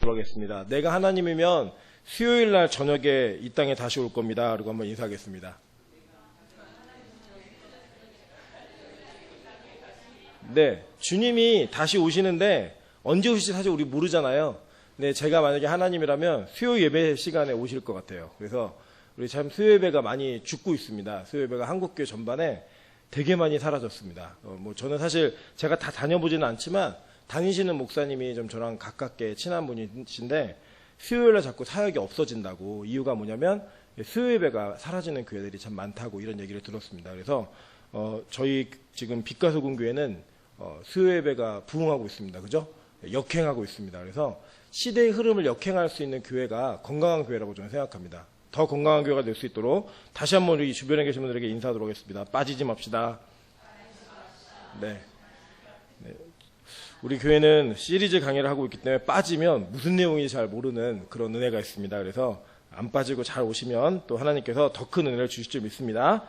하겠습니다. 내가 하나님이면 수요일 날 저녁에 이 땅에 다시 올 겁니다. 그리고 한번 인사하겠습니다. 네, 주님이 다시 오시는데 언제 오실지 사실 우리 모르잖아요. 네, 제가 만약에 하나님이라면 수요 예배 시간에 오실 것 같아요. 그래서 우리 참 수요 예배가 많이 죽고 있습니다. 수요 예배가 한국교회 전반에 되게 많이 사라졌습니다. 저는 사실 제가 다 다녀보지는 않지만 다니시는 목사님이 좀 저랑 가깝게 친한 분이신데 수요일에 자꾸 사역이 없어진다고, 이유가 뭐냐면 수요 예배가 사라지는 교회들이 참 많다고 이런 얘기를 들었습니다. 그래서 저희 지금 빛가소금교회는 수요 예배가 부흥하고 있습니다. 그죠? 역행하고 있습니다. 그래서 시대의 흐름을 역행할 수 있는 교회가 건강한 교회라고 저는 생각합니다. 더 건강한 교회가 될 수 있도록 다시 한번 우리 주변에 계신 분들에게 인사하도록 하겠습니다. 빠지지 맙시다. 네. 우리 교회는 시리즈 강의를 하고 있기 때문에 빠지면 무슨 내용인지 잘 모르는 그런 은혜가 있습니다. 그래서 안 빠지고 잘 오시면 또 하나님께서 더 큰 은혜를 주실 줄 믿습니다.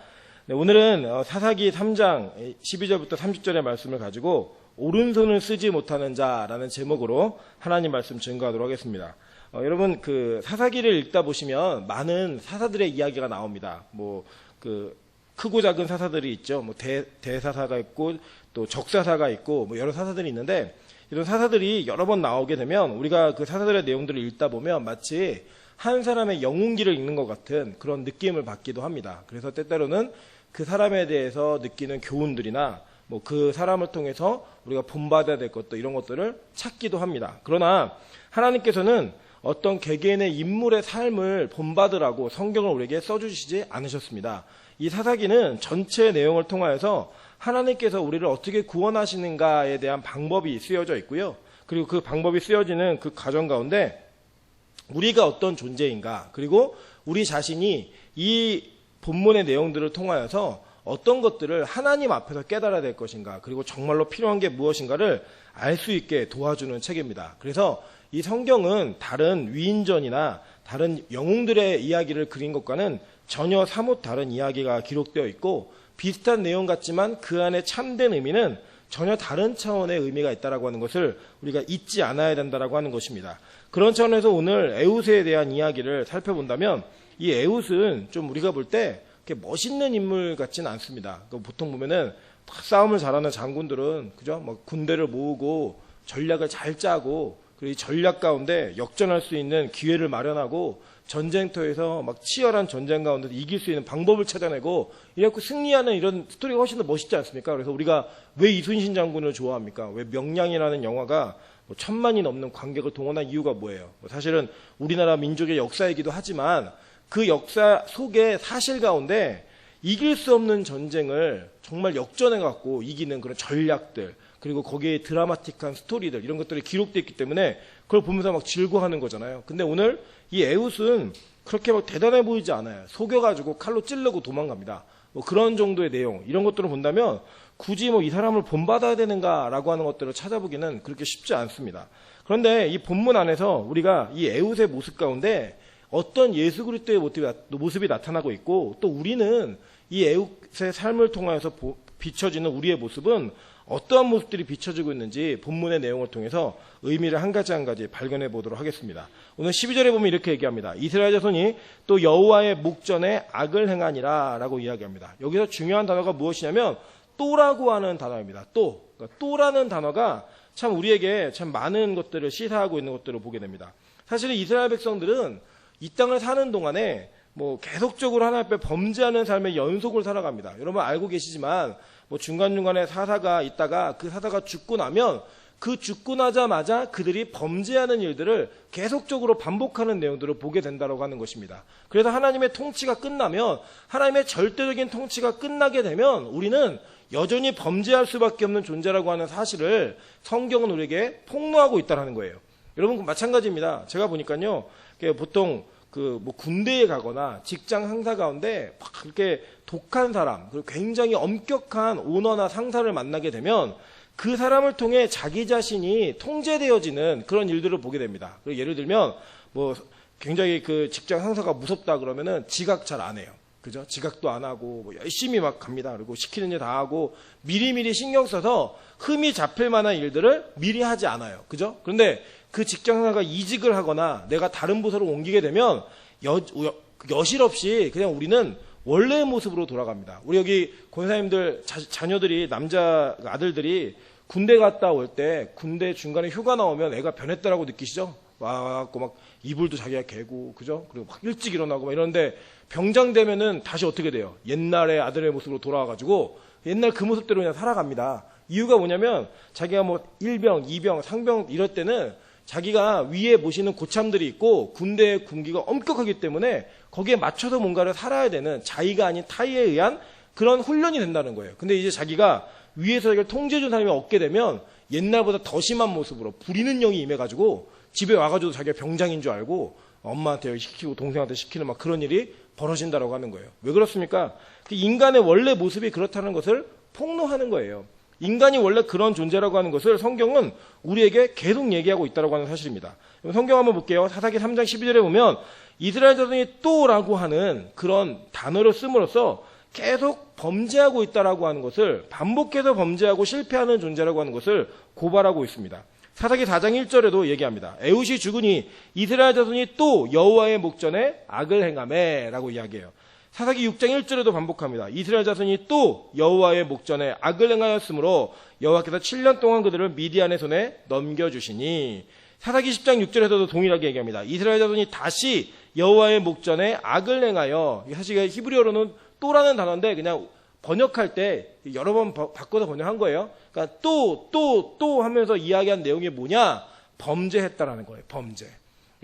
네, 오늘은 사사기 3장 12절부터 30절의 말씀을 가지고 오른손을 쓰지 못하는 자라는 제목으로 하나님 말씀 증거하도록 하겠습니다. 여러분, 그 사사기를 읽다 보시면 많은 사사들의 이야기가 나옵니다. 크고 작은 사사들이 있죠. 대사사가 있고 또 적사사가 있고 여러 사사들이 있는데, 이런 사사들이 여러 번 나오게 되면 우리가 그 사사들의 내용들을 읽다 보면 마치 한 사람의 영웅기를 읽는 것 같은 그런 느낌을 받기도 합니다. 그래서 때때로는 그 사람에 대해서 느끼는 교훈들이나 그 사람을 통해서 우리가 본받아야 될 것들, 이런 것들을 찾기도 합니다. 그러나 하나님께서는 어떤 개개인의 인물의 삶을 본받으라고 성경을 우리에게 써주시지 않으셨습니다. 이 사사기는 전체 내용을 통하여서 하나님께서 우리를 어떻게 구원하시는가에 대한 방법이 쓰여져 있고요. 그리고 그 방법이 쓰여지는 그 과정 가운데 우리가 어떤 존재인가, 그리고 우리 자신이 이 본문의 내용들을 통하여서 어떤 것들을 하나님 앞에서 깨달아야 될 것인가, 그리고 정말로 필요한 게 무엇인가를 알 수 있게 도와주는 책입니다. 그래서 이 성경은 다른 위인전이나 다른 영웅들의 이야기를 그린 것과는 전혀 사뭇 다른 이야기가 기록되어 있고, 비슷한 내용 같지만 그 안에 참된 의미는 전혀 다른 차원의 의미가 있다라고 하는 것을 우리가 잊지 않아야 된다라고 하는 것입니다. 그런 차원에서 오늘 에훗에 대한 이야기를 살펴본다면, 이 에훗은 좀 우리가 볼 때 멋있는 인물 같지는 않습니다. 보통 보면은 싸움을 잘하는 장군들은, 그죠? 군대를 모으고 전략을 잘 짜고, 그리고 이 전략 가운데 역전할 수 있는 기회를 마련하고, 전쟁터에서 치열한 전쟁 가운데 이길 수 있는 방법을 찾아내고, 이렇게 승리하는 이런 스토리가 훨씬 더 멋있지 않습니까? 그래서 우리가 왜 이순신 장군을 좋아합니까? 왜 명량이라는 영화가 1000만이 넘는 관객을 동원한 이유가 뭐예요? 사실은 우리나라 민족의 역사이기도 하지만 그 역사 속의 사실 가운데 이길 수 없는 전쟁을 정말 역전해갖고 이기는 그런 전략들, 그리고 거기에 드라마틱한 스토리들, 이런 것들이 기록되어 있기 때문에 그걸 보면서 즐거워하는 거잖아요. 근데 오늘 이 에훗은 그렇게 대단해 보이지 않아요. 속여가지고 칼로 찌르고 도망갑니다. 그런 정도의 내용, 이런 것들을 본다면 굳이 이 사람을 본받아야 되는가라고 하는 것들을 찾아보기는 그렇게 쉽지 않습니다. 그런데 이 본문 안에서 우리가 이 에훗의 모습 가운데 어떤 예수 그리스도의 모습이 나타나고 있고, 또 우리는 이 에훗의 삶을 통해서 비춰지는 우리의 모습은 어떠한 모습들이 비춰지고 있는지 본문의 내용을 통해서 의미를 한 가지 한 가지 발견해 보도록 하겠습니다. 오늘 12절에 보면 이렇게 얘기합니다. 이스라엘 자손이 또 여호와의 목전에 악을 행하니라 라고 이야기합니다. 여기서 중요한 단어가 무엇이냐면 또라고 하는 단어입니다. 또라는 단어가 참 우리에게 참 많은 것들을 시사하고 있는 것들을 보게 됩니다. 사실 이스라엘 백성들은 이 땅을 사는 동안에 계속적으로 하나님 앞에 범죄하는 삶의 연속을 살아갑니다. 여러분 알고 계시지만 중간중간에 사사가 있다가 그 사사가 죽고 나면 그 죽고 나자마자 그들이 범죄하는 일들을 계속적으로 반복하는 내용들을 보게 된다고 하는 것입니다. 그래서 하나님의 통치가 끝나면, 하나님의 절대적인 통치가 끝나게 되면 우리는 여전히 범죄할 수밖에 없는 존재라고 하는 사실을 성경은 우리에게 폭로하고 있다는 거예요. 여러분 마찬가지입니다. 제가 보니까요, 보통 군대에 가거나 직장 상사 가운데 막 그렇게 독한 사람, 그리고 굉장히 엄격한 오너나 상사를 만나게 되면 그 사람을 통해 자기 자신이 통제되어지는 그런 일들을 보게 됩니다. 그리고 예를 들면 굉장히 그 직장 상사가 무섭다 그러면은 지각 잘 안 해요. 그죠? 지각도 안 하고 열심히 막 갑니다. 그리고 시키는 일 다 하고 미리미리 신경 써서 흠이 잡힐 만한 일들을 미리 하지 않아요. 그죠? 그런데 그 직장상사가 이직을 하거나 내가 다른 부서로 옮기게 되면 여실 없이 그냥 우리는 원래의 모습으로 돌아갑니다. 우리 여기 권사님들 자녀들이 남자 아들들이 군대 갔다 올 때 군대 중간에 휴가 나오면 애가 변했다라고 느끼시죠? 와갖고 막 이불도 자기가 개고 그죠? 그리고 막 일찍 일어나고 막 이러는데 병장 되면은 다시 어떻게 돼요? 옛날의 아들의 모습으로 돌아와가지고 옛날 그 모습대로 그냥 살아갑니다. 이유가 뭐냐면 자기가 뭐 1병, 2병, 상병 이럴 때는 자기가 위에 모시는 고참들이 있고 군대의 군기가 엄격하기 때문에 거기에 맞춰서 뭔가를 살아야 되는 자의가 아닌 타의에 의한 그런 훈련이 된다는 거예요. 근데 이제 자기가 위에서 자기를 통제해준 사람이 없게 되면 옛날보다 더 심한 모습으로 부리는 영이 임해가지고 집에 와가지고 자기가 병장인 줄 알고 엄마한테 시키고 동생한테 시키는 막 그런 일이 벌어진다라고 하는 거예요. 왜 그렇습니까? 인간의 원래 모습이 그렇다는 것을 폭로하는 거예요. 인간이 원래 그런 존재라고 하는 것을 성경은 우리에게 계속 얘기하고 있다고 하는 사실입니다. 성경 한번 볼게요. 사사기 3장 12절에 보면 이스라엘 자손이 또라고 하는 그런 단어를 씀으로써 계속 범죄하고 있다라고 하는 것을 반복해서 범죄하고 실패하는 존재라고 하는 것을 고발하고 있습니다. 사사기 4장 1절에도 얘기합니다. 에훗이 죽으니 이스라엘 자손이 또 여호와의 목전에 악을 행하매 라고 이야기해요. 사사기 6장 1절에도 반복합니다. 이스라엘 자손이 또 여호와의 목전에 악을 행하였으므로 여호와께서 7년 동안 그들을 미디안의 손에 넘겨주시니 사사기 10장 6절에서도 동일하게 얘기합니다. 이스라엘 자손이 다시 여호와의 목전에 악을 행하여 사실 히브리어로는 또라는 단어인데 그냥 번역할 때 여러 번 바꿔서 번역한 거예요. 그러니까 또 하면서 이야기한 내용이 뭐냐? 범죄했다라는 거예요. 범죄.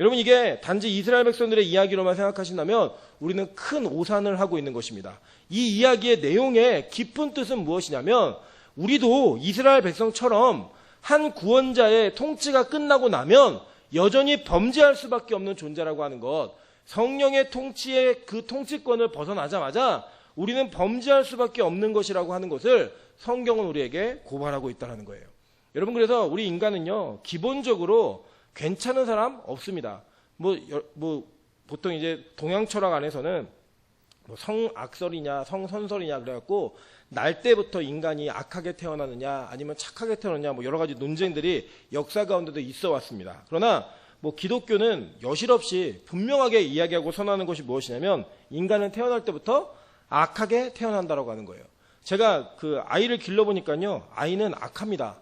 여러분 이게 단지 이스라엘 백성들의 이야기로만 생각하신다면 우리는 큰 오산을 하고 있는 것입니다. 이 이야기의 내용의 깊은 뜻은 무엇이냐면 우리도 이스라엘 백성처럼 한 구원자의 통치가 끝나고 나면 여전히 범죄할 수밖에 없는 존재라고 하는 것, 성령의 통치의 그 통치권을 벗어나자마자 우리는 범죄할 수밖에 없는 것이라고 하는 것을 성경은 우리에게 고발하고 있다는 거예요. 여러분 그래서 우리 인간은요 기본적으로 괜찮은 사람 없습니다. 보통 이제 동양 철학 안에서는 성악설이냐 성선설이냐 그래갖고 날 때부터 인간이 악하게 태어나느냐 아니면 착하게 태어나느냐 여러 가지 논쟁들이 역사 가운데도 있어 왔습니다. 그러나 기독교는 여실 없이 분명하게 이야기하고 선언하는 것이 무엇이냐면 인간은 태어날 때부터 악하게 태어난다라고 하는 거예요. 제가 그 아이를 길러보니까요 아이는 악합니다.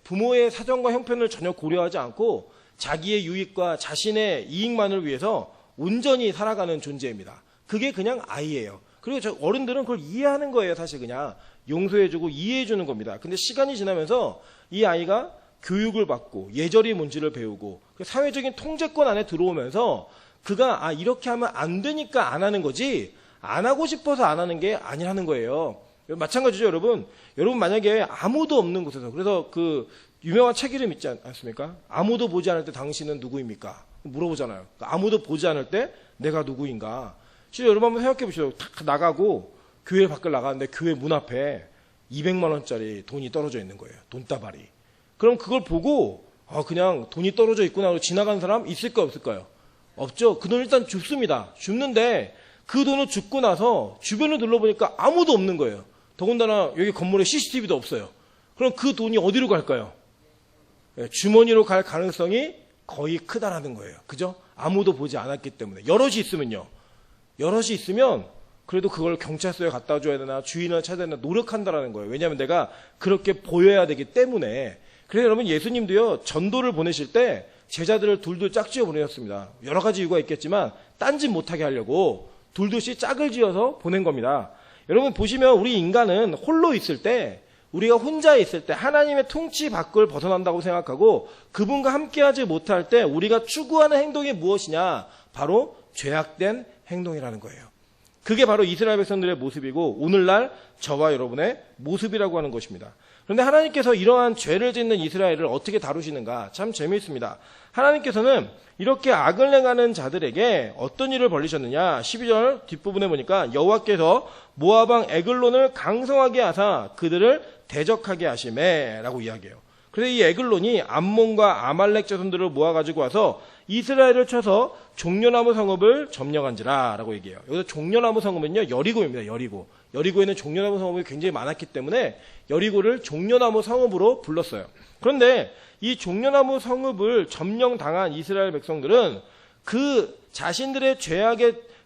부모의 사정과 형편을 전혀 고려하지 않고 자기의 유익과 자신의 이익만을 위해서 온전히 살아가는 존재입니다. 그게 그냥 아이예요. 그리고 저 어른들은 그걸 이해하는 거예요. 사실 그냥 용서해주고 이해해주는 겁니다. 근데 시간이 지나면서 이 아이가 교육을 받고 예절이 뭔지를 배우고 사회적인 통제권 안에 들어오면서 그가 이렇게 하면 안 되니까 안 하는 거지 안 하고 싶어서 안 하는 게 아니라는 거예요. 마찬가지죠, 여러분. 여러분 만약에 아무도 없는 곳에서 그래서 그 유명한 책 이름 있지 않습니까? 아무도 보지 않을 때 당신은 누구입니까? 물어보잖아요. 아무도 보지 않을 때 내가 누구인가? 진짜 여러분 한번 생각해 보시죠. 탁 나가고 교회 밖을 나가는데 교회 문 앞에 200만 원짜리 돈이 떨어져 있는 거예요. 돈다발이. 그럼 그걸 보고 그냥 돈이 떨어져 있구나 하고 지나가는 사람 있을까요, 없을까요? 없죠. 그 돈 일단 줍습니다. 줍는데 그 돈을 줍고 나서 주변을 둘러보니까 아무도 없는 거예요. 더군다나 여기 건물에 CCTV도 없어요. 그럼 그 돈이 어디로 갈까요? 주머니로 갈 가능성이 거의 크다라는 거예요. 그죠? 아무도 보지 않았기 때문에. 여럿이 있으면 그래도 그걸 경찰서에 갖다 줘야 되나 주인을 찾아야 되나 노력한다라는 거예요. 왜냐하면 내가 그렇게 보여야 되기 때문에. 그래서 여러분 예수님도요 전도를 보내실 때 제자들을 둘둘 짝지어 보내셨습니다. 여러 가지 이유가 있겠지만 딴짓 못하게 하려고 둘둘씩 짝을 지어서 보낸 겁니다. 여러분 보시면 우리 인간은 홀로 있을 때 우리가 혼자 있을 때 하나님의 통치 밖을 벗어난다고 생각하고 그분과 함께하지 못할 때 우리가 추구하는 행동이 무엇이냐? 바로 죄악된 행동이라는 거예요. 그게 바로 이스라엘 백성들의 모습이고 오늘날 저와 여러분의 모습이라고 하는 것입니다. 그런데 하나님께서 이러한 죄를 짓는 이스라엘을 어떻게 다루시는가? 참 재미있습니다. 하나님께서는 이렇게 악을 행하는 자들에게 어떤 일을 벌리셨느냐? 12절 뒷부분에 보니까 여호와께서 모압 왕 에글론을 강성하게 하사 그들을 대적하게 하시매 라고 이야기해요. 그래서 이 에글론이 암몬과 아말렉 자손들을 모아가지고 와서 이스라엘을 쳐서 종려나무 성읍을 점령한지라 라고 얘기해요. 여기서 종려나무 성읍은요, 여리고입니다. 여리고. 여리고에는 종려나무 성읍이 굉장히 많았기 때문에 여리고를 종려나무 성읍으로 불렀어요. 그런데 이 종려나무 성읍을 점령당한 이스라엘 백성들은 그 자신들의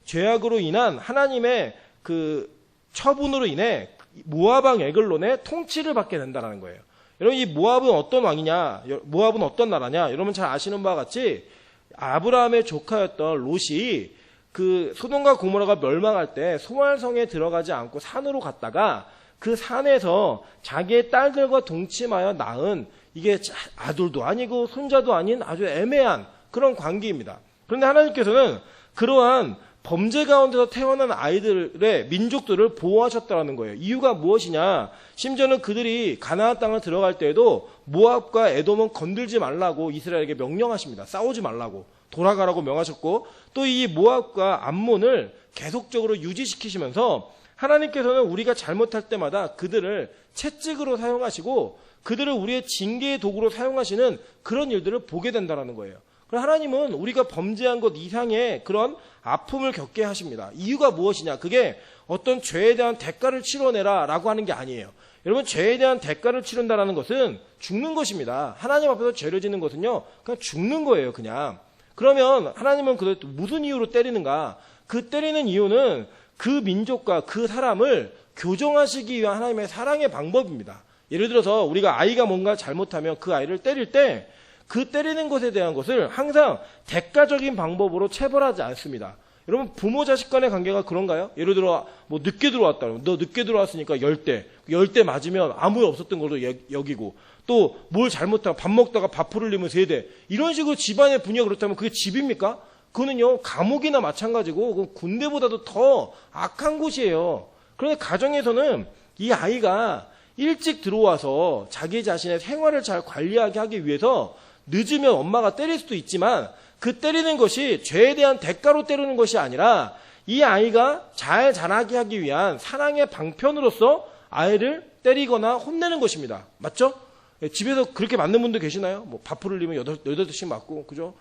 죄악으로 인한 하나님의 그 처분으로 인해 모압왕 에글론의 통치를 받게 된다는 거예요. 여러분, 이 모압은 어떤 왕이냐, 모압은 어떤 나라냐, 여러분 잘 아시는 바와 같이 아브라함의 조카였던 롯이 그 소돔과 고모라가 멸망할 때 소알성에 들어가지 않고 산으로 갔다가 그 산에서 자기의 딸들과 동침하여 낳은 이게 아들도 아니고 손자도 아닌 아주 애매한 그런 관계입니다. 그런데 하나님께서는 그러한 범죄 가운데서 태어난 아이들의 민족들을 보호하셨다는 거예요. 이유가 무엇이냐? 심지어는 그들이 가나안 땅을 들어갈 때에도 모압과 에돔은 건들지 말라고 이스라엘에게 명령하십니다. 싸우지 말라고. 돌아가라고 명하셨고, 또 이 모압과 암몬을 계속적으로 유지시키시면서 하나님께서는 우리가 잘못할 때마다 그들을 채찍으로 사용하시고 그들을 우리의 징계의 도구로 사용하시는 그런 일들을 보게 된다는 거예요. 그래서 하나님은 우리가 범죄한 것 이상의 그런 아픔을 겪게 하십니다. 이유가 무엇이냐? 그게 어떤 죄에 대한 대가를 치러내라 라고 하는 게 아니에요. 여러분, 죄에 대한 대가를 치른다는 것은 죽는 것입니다. 하나님 앞에서 죄를 짓는 것은요, 그냥 죽는 거예요, 그냥. 그러면 하나님은 그걸 무슨 이유로 때리는가? 그 때리는 이유는 그 민족과 그 사람을 교정하시기 위한 하나님의 사랑의 방법입니다. 예를 들어서 우리가 아이가 뭔가 잘못하면 그 아이를 때릴 때 그 때리는 것에 대한 것을 항상 대가적인 방법으로 체벌하지 않습니다. 여러분, 부모 자식 간의 관계가 그런가요? 예를 들어 뭐 늦게 들어왔다. 너 늦게 들어왔으니까 10대 맞으면 아무 일 없었던 걸로 여기고, 또 뭘 잘못하고 밥 먹다가 밥풀 흘리면 3대. 이런 식으로 집안의 분위기가 그렇다면 그게 집입니까? 그거는요, 감옥이나 마찬가지고 그건 군대보다도 더 악한 곳이에요. 그런데 가정에서는 이 아이가 일찍 들어와서 자기 자신의 생활을 잘 관리하게 하기 위해서 늦으면 엄마가 때릴 수도 있지만 그 때리는 것이 죄에 대한 대가로 때리는 것이 아니라 이 아이가 잘 자라게 하기 위한 사랑의 방편으로서 아이를 때리거나 혼내는 것입니다. 맞죠? 집에서 그렇게 맞는 분도 계시나요? 뭐 밥풀 흘리면 8대씩 맞고, 그죠?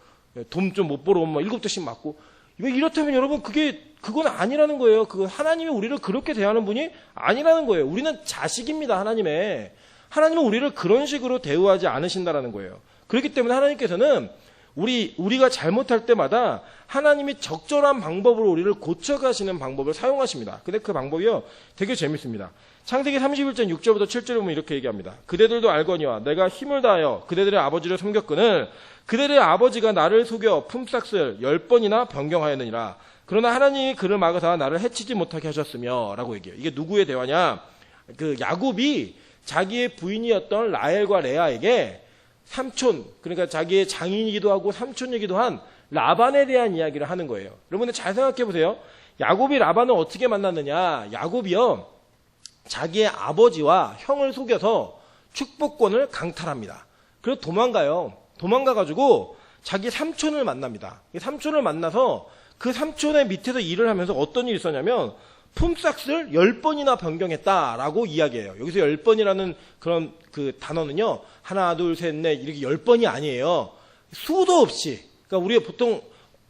돈 좀 못 벌어 오면 7대씩 맞고. 이렇다면 여러분, 그건 아니라는 거예요. 하나님이 우리를 그렇게 대하는 분이 아니라는 거예요. 우리는 자식입니다, 하나님의. 하나님은 우리를 그런 식으로 대우하지 않으신다라는 거예요. 그렇기 때문에 하나님께서는 우리가 잘못할 때마다 하나님이 적절한 방법으로 우리를 고쳐가시는 방법을 사용하십니다. 근데 그 방법이요, 되게 재밌습니다. 창세기 31장 6절부터 7절에 보면 이렇게 얘기합니다. 그대들도 알거니와 내가 힘을 다하여 그대들의 아버지를 섬겼거늘 그들의 아버지가 나를 속여 품삯을 10번이나 변경하였느니라. 그러나 하나님이 그를 막으사 나를 해치지 못하게 하셨으며 라고 얘기해요. 이게 누구의 대화냐? 야곱이 자기의 부인이었던 라헬과 레아에게 삼촌, 그러니까 자기의 장인이기도 하고 삼촌이기도 한 라반에 대한 이야기를 하는 거예요. 여러분들 잘 생각해 보세요. 야곱이 라반을 어떻게 만났느냐? 야곱이요, 자기의 아버지와 형을 속여서 축복권을 강탈합니다. 그래서 도망가요. 도망가가지고 자기 삼촌을 만납니다. 삼촌을 만나서 그 삼촌의 밑에서 일을 하면서 어떤 일이 있었냐면 품삯을 10번이나 변경했다라고 이야기해요. 여기서 10번이라는 그런 그 단어는요, 하나, 둘, 셋, 넷 이렇게 10번이 아니에요. 수도 없이. 그러니까 우리가 보통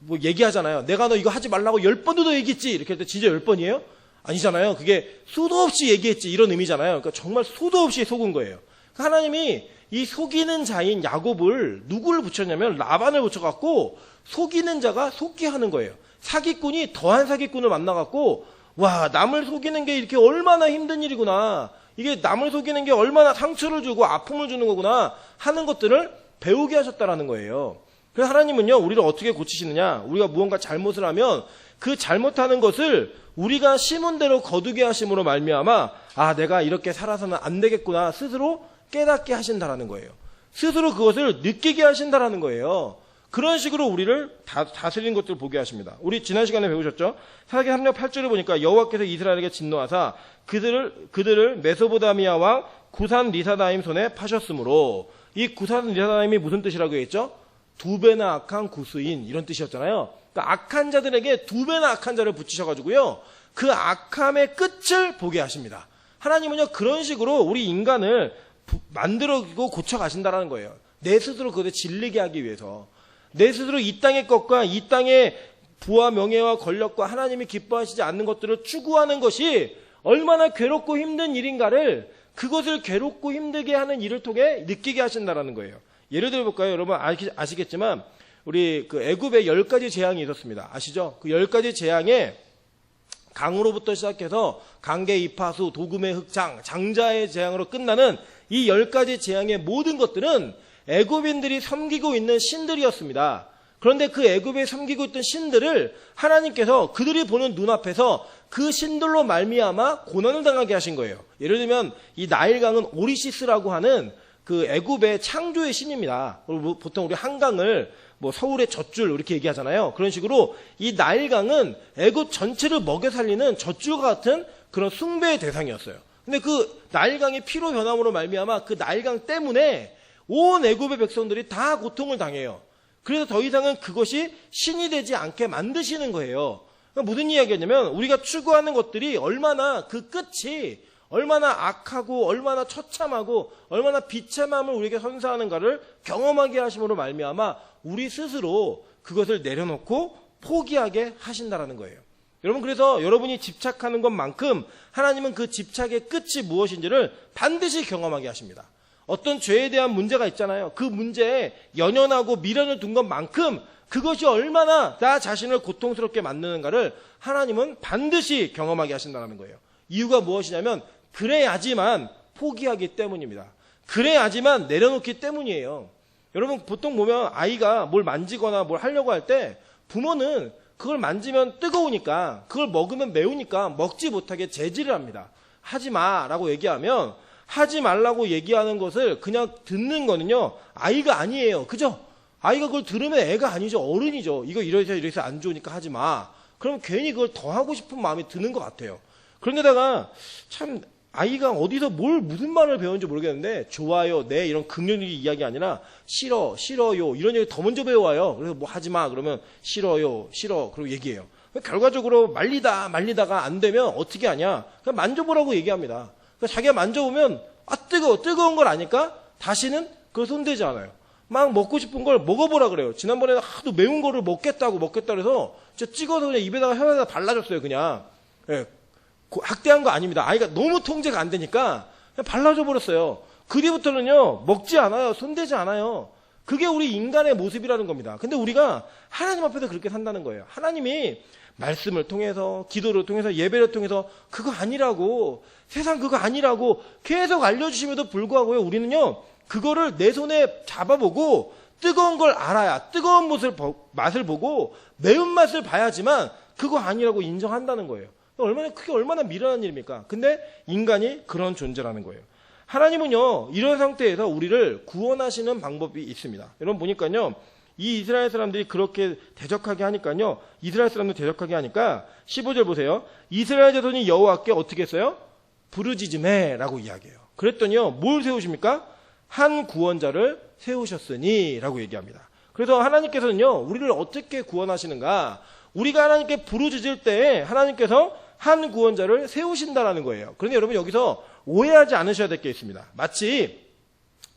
뭐 얘기하잖아요. 내가 너 이거 하지 말라고 10번도 더 얘기했지. 이렇게 할 때 진짜 10번이에요? 아니잖아요. 그게 수도 없이 얘기했지 이런 의미잖아요. 그러니까 정말 수도 없이 속은 거예요. 그러니까 하나님이 이 속이는 자인 야곱을 누구를 붙였냐면 라반을 붙여갖고 속이는 자가 속게 하는 거예요. 사기꾼이 더한 사기꾼을 만나갖고, 와, 남을 속이는 게 이렇게 얼마나 힘든 일이구나, 이게 남을 속이는 게 얼마나 상처를 주고 아픔을 주는 거구나 하는 것들을 배우게 하셨다라는 거예요. 그래서 하나님은요, 우리를 어떻게 고치시느냐? 우리가 무언가 잘못을 하면 그 잘못하는 것을 우리가 심은 대로 거두게 하심으로 말미암아, 아, 내가 이렇게 살아서는 안 되겠구나 스스로 깨닫게 하신다라는 거예요. 스스로 그것을 느끼게 하신다라는 거예요. 그런 식으로 우리를 다스리는 것들을 보게 하십니다. 우리 지난 시간에 배우셨죠? 사사기 3장 8절을 보니까 여호와께서 이스라엘에게 진노하사 그들을 메소보다미아 왕 구산 리사다임 손에 파셨으므로, 이 구산 리사다임이 무슨 뜻이라고 했죠? 2배나 악한 구스인, 이런 뜻이었잖아요. 그러니까 악한 자들에게 2배나 악한 자를 붙이셔가지고요, 그 악함의 끝을 보게 하십니다. 하나님은요, 그런 식으로 우리 인간을 만들고 고쳐 가신다라는 거예요. 내 스스로 그것을 질리게 하기 위해서. 내 스스로 이 땅의 것과 이 땅의 부와 명예와 권력과 하나님이 기뻐하시지 않는 것들을 추구하는 것이 얼마나 괴롭고 힘든 일인가를, 그것을 괴롭고 힘들게 하는 일을 통해 느끼게 하신다라는 거예요. 예를 들어 볼까요? 여러분 아시겠지만 우리 그 애굽에 10가지 재앙이 있었습니다. 아시죠? 그 10가지 재앙에 강으로부터 시작해서 강계 이파수, 도금의 흑장, 장자의 재앙으로 끝나는 이 10가지 재앙의 모든 것들은 애굽인들이 섬기고 있는 신들이었습니다. 그런데 그 애굽에 섬기고 있던 신들을 하나님께서 그들이 보는 눈앞에서 그 신들로 말미암아 고난을 당하게 하신 거예요. 예를 들면 이 나일강은 오리시스라고 하는 그 애굽의 창조의 신입니다. 보통 우리 한강을 뭐 서울의 젖줄 이렇게 얘기하잖아요. 그런 식으로 이 나일강은 애굽 전체를 먹여 살리는 젖줄과 같은 그런 숭배의 대상이었어요. 근데 그 나일강의 피로 변함으로 말미암아 그 나일강 때문에 온 애굽의 백성들이 다 고통을 당해요. 그래서 더 이상은 그것이 신이 되지 않게 만드시는 거예요. 그러니까 무슨 이야기냐면 우리가 추구하는 것들이 얼마나 그 끝이 얼마나 악하고 얼마나 처참하고 얼마나 비참함을 우리에게 선사하는가를 경험하게 하심으로 말미암아 우리 스스로 그것을 내려놓고 포기하게 하신다라는 거예요. 여러분, 그래서 여러분이 집착하는 것만큼 하나님은 그 집착의 끝이 무엇인지를 반드시 경험하게 하십니다. 어떤 죄에 대한 문제가 있잖아요. 그 문제에 연연하고 미련을 둔 것만큼 그것이 얼마나 나 자신을 고통스럽게 만드는가를 하나님은 반드시 경험하게 하신다는 거예요. 이유가 무엇이냐면 그래야지만 포기하기 때문입니다. 그래야지만 내려놓기 때문이에요. 여러분, 보통 보면 아이가 뭘 만지거나 뭘 하려고 할 때 부모는 그걸 만지면 뜨거우니까, 그걸 먹으면 매우니까 먹지 못하게 제지를 합니다. 하지 마라고 얘기하면 하지 말라고 얘기하는 것을 그냥 듣는 거는요, 아이가 아니에요. 그죠? 아이가 그걸 들으면 애가 아니죠. 어른이죠. 이거 이래서 안 좋으니까 하지 마. 그러면 괜히 그걸 더 하고 싶은 마음이 드는 것 같아요. 그런데다가 참 아이가 어디서 무슨 말을 배웠는지 모르겠는데 좋아요, 네 이런 긍정적인 이야기 아니라 싫어, 싫어요 이런 얘기 더 먼저 배워와요. 그래서 뭐 하지 마 그러면 싫어요, 싫어 그러고 얘기해요. 결과적으로 말리다가 안 되면 어떻게 하냐? 그냥 만져보라고 얘기합니다. 그러니까 자기가 만져보면 뜨거운 걸 아니까 다시는 그걸 손대지 않아요. 막 먹고 싶은 걸 먹어보라 그래요. 지난번에는 하도 매운 거를 먹겠다 그래서 저 찍어서 그냥 입에다가 혀에다 발라줬어요. 그냥. 예, 학대한 거 아닙니다. 아이가 너무 통제가 안 되니까 그냥 발라줘 버렸어요. 그 뒤부터는요, 먹지 않아요. 손대지 않아요. 그게 우리 인간의 모습이라는 겁니다. 근데 우리가 하나님 앞에서 그렇게 산다는 거예요. 하나님이 말씀을 통해서, 기도를 통해서, 예배를 통해서 그거 아니라고, 세상 그거 아니라고 계속 알려주심에도 불구하고요, 우리는요, 그거를 내 손에 잡아보고 뜨거운 걸 알아야, 뜨거운 맛을 보고 매운맛을 봐야지만 그거 아니라고 인정한다는 거예요. 그게 얼마나 미련한 일입니까? 근데 인간이 그런 존재라는 거예요. 하나님은요, 이런 상태에서 우리를 구원하시는 방법이 있습니다. 여러분 보니까요, 이 이스라엘 사람들이 그렇게 대적하게 하니까요, 이스라엘 사람들 대적하게 하니까 15절 보세요. 이스라엘 자손이 여호와께 어떻게 했어요? 부르짖으매라고 이야기해요. 그랬더니요, 뭘 세우십니까? 한 구원자를 세우셨으니 라고 얘기합니다. 그래서 하나님께서는요, 우리를 어떻게 구원하시는가? 우리가 하나님께 부르짖을 때 하나님께서 한 구원자를 세우신다라는 거예요. 그런데 여러분 여기서 오해하지 않으셔야 될 게 있습니다. 마치